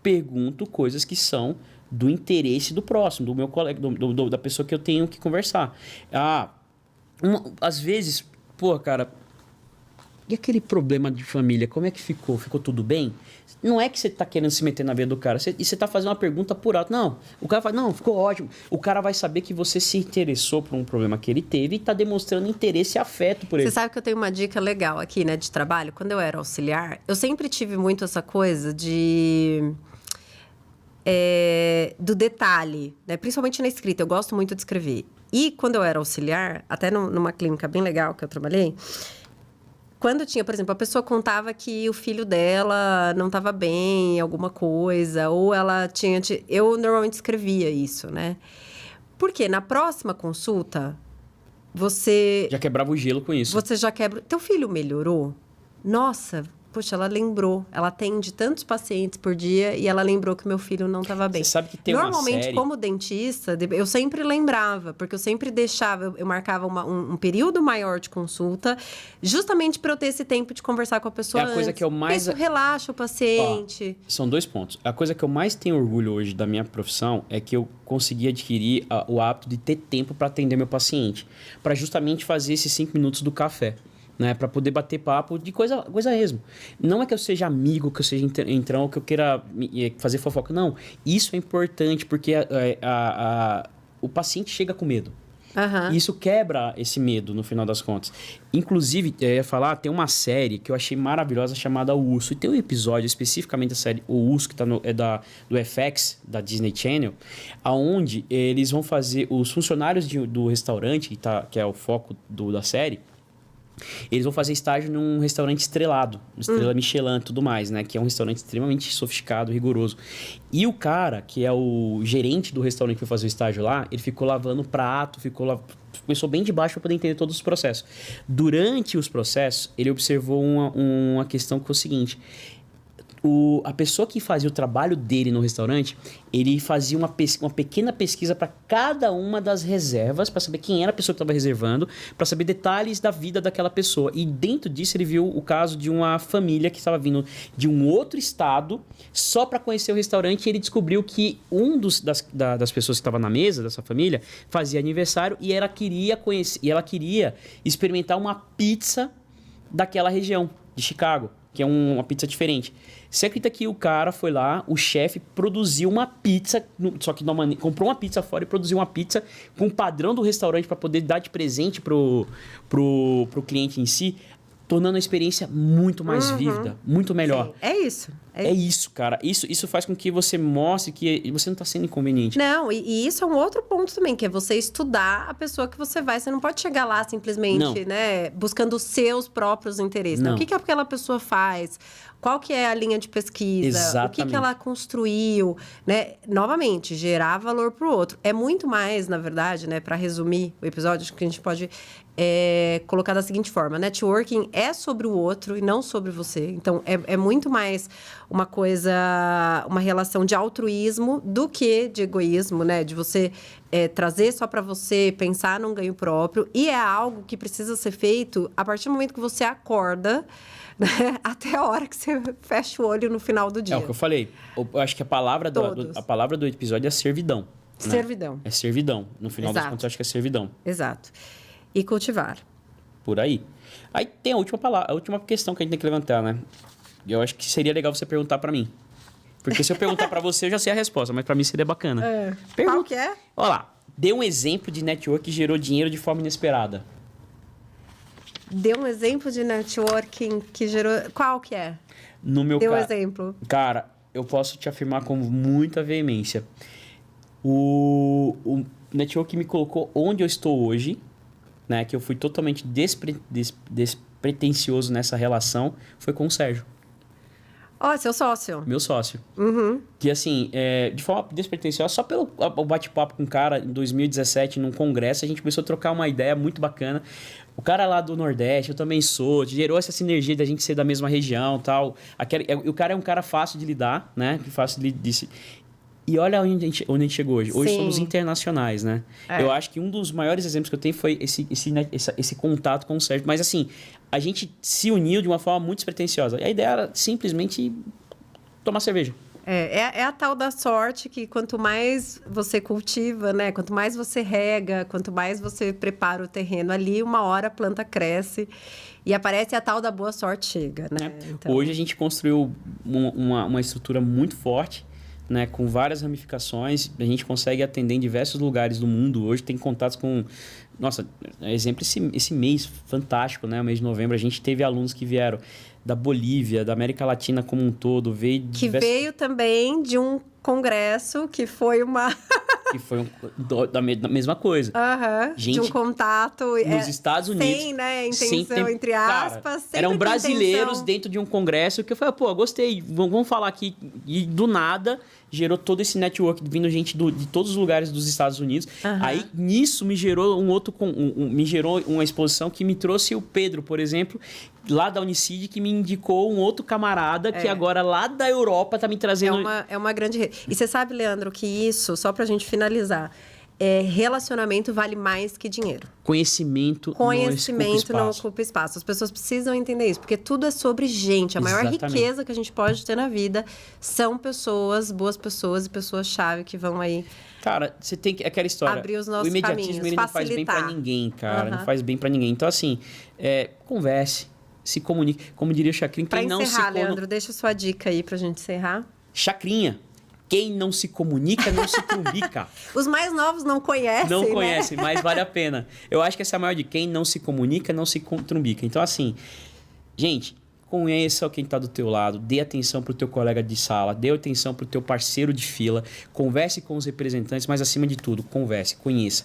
pergunto coisas que são do interesse do próximo, do meu colega, da pessoa que eu tenho que conversar. Às vezes, cara, e aquele problema de família, como é que ficou? Ficou tudo bem? Não é que você está querendo se meter na vida do cara, você está fazendo uma pergunta por alto. Não, o cara fala, não, ficou ótimo. O cara vai saber que você se interessou por um problema que ele teve e está demonstrando interesse e afeto por ele. Você sabe que eu tenho uma dica legal aqui, né, de trabalho? Quando eu era auxiliar, eu sempre tive muito essa coisa do detalhe, né? Principalmente na escrita, eu gosto muito de escrever. E quando eu era auxiliar, até numa clínica bem legal que eu trabalhei, quando tinha, por exemplo, a pessoa contava que o filho dela não estava bem, alguma coisa, ou ela tinha... Eu normalmente escrevia isso, né? Porque na próxima consulta, você... Já quebrava o gelo com isso. Você já quebra... Teu filho melhorou? Nossa... Poxa, ela lembrou. Ela atende tantos pacientes por dia e ela lembrou que meu filho não estava bem. Você sabe que tem Normalmente, uma série... como dentista, eu sempre lembrava, porque eu sempre deixava, eu marcava um período maior de consulta, justamente para eu ter esse tempo de conversar com a pessoa antes. A coisa que eu mais... Isso relaxa o paciente. São 2 pontos. A coisa que eu mais tenho orgulho hoje da minha profissão é que eu consegui adquirir o hábito de ter tempo para atender meu paciente, para justamente fazer esses 5 minutos do café. né? Para poder bater papo de coisa mesmo. Não é que eu seja amigo, que eu seja entrão, que eu queira fazer fofoca. Não. Isso é importante porque o paciente chega com medo. Uhum. E isso quebra esse medo, no final das contas. Inclusive, eu ia falar, tem uma série que eu achei maravilhosa chamada O Urso. E tem um episódio especificamente da série O Urso, que do FX, da Disney Channel, onde eles vão fazer os funcionários do restaurante, que é o foco da série. Eles vão fazer estágio num restaurante estrelado, estrela Michelin e tudo mais, né? Que é um restaurante extremamente sofisticado, rigoroso. E o cara, que é o gerente do restaurante que foi fazer o estágio lá, ele ficou lavando prato, começou bem de baixo para poder entender todos os processos. Durante os processos, ele observou uma questão que foi o seguinte: a pessoa que fazia o trabalho dele no restaurante, ele fazia uma pequena pesquisa para cada uma das reservas, para saber quem era a pessoa que estava reservando, para saber detalhes da vida daquela pessoa. E dentro disso ele viu o caso de uma família que estava vindo de um outro estado só para conhecer o restaurante, e ele descobriu que das pessoas que estava na mesa dessa família fazia aniversário e ela queria conhecer, e ela queria experimentar uma pizza daquela região de Chicago, que é uma pizza diferente. Você acredita que o cara foi lá, o chefe produziu uma pizza, só que comprou uma pizza fora e produziu uma pizza com o padrão do restaurante para poder dar de presente pro cliente em si, tornando a experiência muito mais vívida, muito melhor. Sim, é isso. É isso, cara. Isso faz com que você mostre que você não está sendo inconveniente. Não, e isso é um outro ponto também, que é você estudar a pessoa que você vai. Você não pode chegar lá simplesmente, né, buscando os seus próprios interesses. Né? O que aquela pessoa faz? Qual que é a linha de pesquisa? Exatamente. O que ela construiu? Né? Novamente, gerar valor para o outro. É muito mais, na verdade, né, para resumir o episódio, acho que a gente pode colocar da seguinte forma: networking é sobre o outro e não sobre você. Então, é muito mais uma relação de altruísmo do que de egoísmo, né? De você trazer só para você, pensar num ganho próprio. E é algo que precisa ser feito a partir do momento que você acorda, né? Até a hora que você fecha o olho no final do dia. É o que eu falei. Eu acho que a palavra do episódio é servidão. Né? Servidão. É servidão. No final das contas, eu acho que é servidão. Exato. E cultivar. Por aí. Aí tem a última questão que a gente tem que levantar, né? Eu acho que seria legal você perguntar pra mim. Porque se eu perguntar pra você, eu já sei a resposta, mas pra mim seria bacana. Qual que é? Olha lá. Dê um exemplo de network que gerou dinheiro de forma inesperada. Dê um exemplo de networking que gerou... Qual que é? No meu caso. Dê um exemplo. Cara, eu posso te afirmar com muita veemência. O network que me colocou onde eu estou hoje, né? Que eu fui totalmente despretensioso nessa relação, foi com o Sérgio. Seu sócio. Meu sócio. Uhum. Que, assim, de forma despretensiosa, só pelo bate-papo com o cara, em 2017, num congresso, a gente começou a trocar uma ideia muito bacana. O cara lá do Nordeste, eu também sou, gerou essa sinergia da gente ser da mesma região e tal. O cara é um cara fácil de lidar, né? Fácil de... E olha onde a gente chegou hoje. Hoje somos internacionais, né? Eu acho que um dos maiores exemplos que eu tenho foi esse contato com o Sérgio. Mas, assim, a gente se uniu de uma forma muito despretensiosa. E a ideia era simplesmente tomar cerveja. É a tal da sorte que quanto mais você cultiva, né? Quanto mais você rega, quanto mais você prepara o terreno ali, uma hora a planta cresce e aparece a tal da boa sorte chega, né? Então... Hoje a gente construiu uma estrutura muito forte, né, com várias ramificações, a gente consegue atender em diversos lugares do mundo. Hoje tem contatos com... Nossa, exemplo, esse mês fantástico, né? O mês de novembro, a gente teve alunos que vieram da Bolívia, da América Latina como um todo. Veio também de um congresso que foi uma... que foi da mesma coisa. Gente, de um contato... Nos Estados Unidos. Sem, né? Intenção, entre aspas. Cara, eram brasileiros dentro de um congresso que eu falei, gostei, vamos falar aqui. E do nada, gerou todo esse network, vindo gente de todos os lugares dos Estados Unidos. Aí, nisso, me gerou me gerou uma exposição que me trouxe o Pedro, por exemplo, lá da Unicid, que me indicou um outro camarada que agora, lá da Europa, tá me trazendo... É uma grande rede. E você sabe, Leandro, que isso, só pra gente finalizar, relacionamento vale mais que dinheiro. Conhecimento Não ocupa espaço. As pessoas precisam entender isso, porque tudo é sobre gente. A maior riqueza que a gente pode ter na vida são pessoas, boas pessoas e pessoas-chave que vão aí... Cara, você tem que... Aquela história... Abrir os nossos o imediatismo, caminhos, ele não faz bem pra ninguém, cara. Não faz bem pra ninguém. Então, assim, converse, se comunique. Como diria o Chacrinha, pra encerrar, Leandro, deixa sua dica aí pra gente encerrar. Chacrinha. Quem não se comunica, não se trumbica. Os mais novos não conhecem, Não conhecem, mas vale a pena. Eu acho que essa é a maior de quem não se comunica, não se trumbica. Então, assim, gente, conheça quem está do teu lado, dê atenção para o teu colega de sala, dê atenção para o teu parceiro de fila, converse com os representantes, mas, acima de tudo, converse, conheça.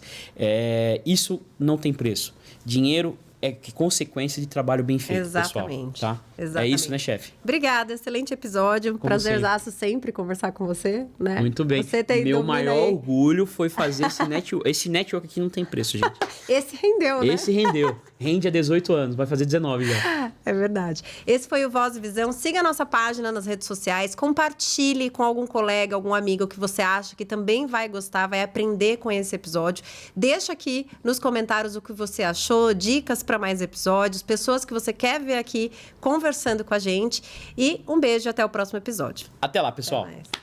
Isso não tem preço. Dinheiro é consequência de trabalho bem feito, Exatamente. pessoal. Tá? Exatamente. É isso, né, chefe? Obrigada, excelente episódio. Prazerzaço sempre conversar com você, né? Muito bem. Meu maior orgulho foi fazer esse network aqui não tem preço, gente. Esse rendeu, né? Esse rendeu. Rende há 18 anos, vai fazer 19 já. É verdade. Esse foi o Voz e Visão. Siga a nossa página nas redes sociais, compartilhe com algum colega, algum amigo que você acha que também vai gostar, vai aprender com esse episódio. Deixa aqui nos comentários o que você achou, dicas para mais episódios, pessoas que você quer ver aqui conversando com a gente. E um beijo e até o próximo episódio. Até lá, pessoal. Até mais.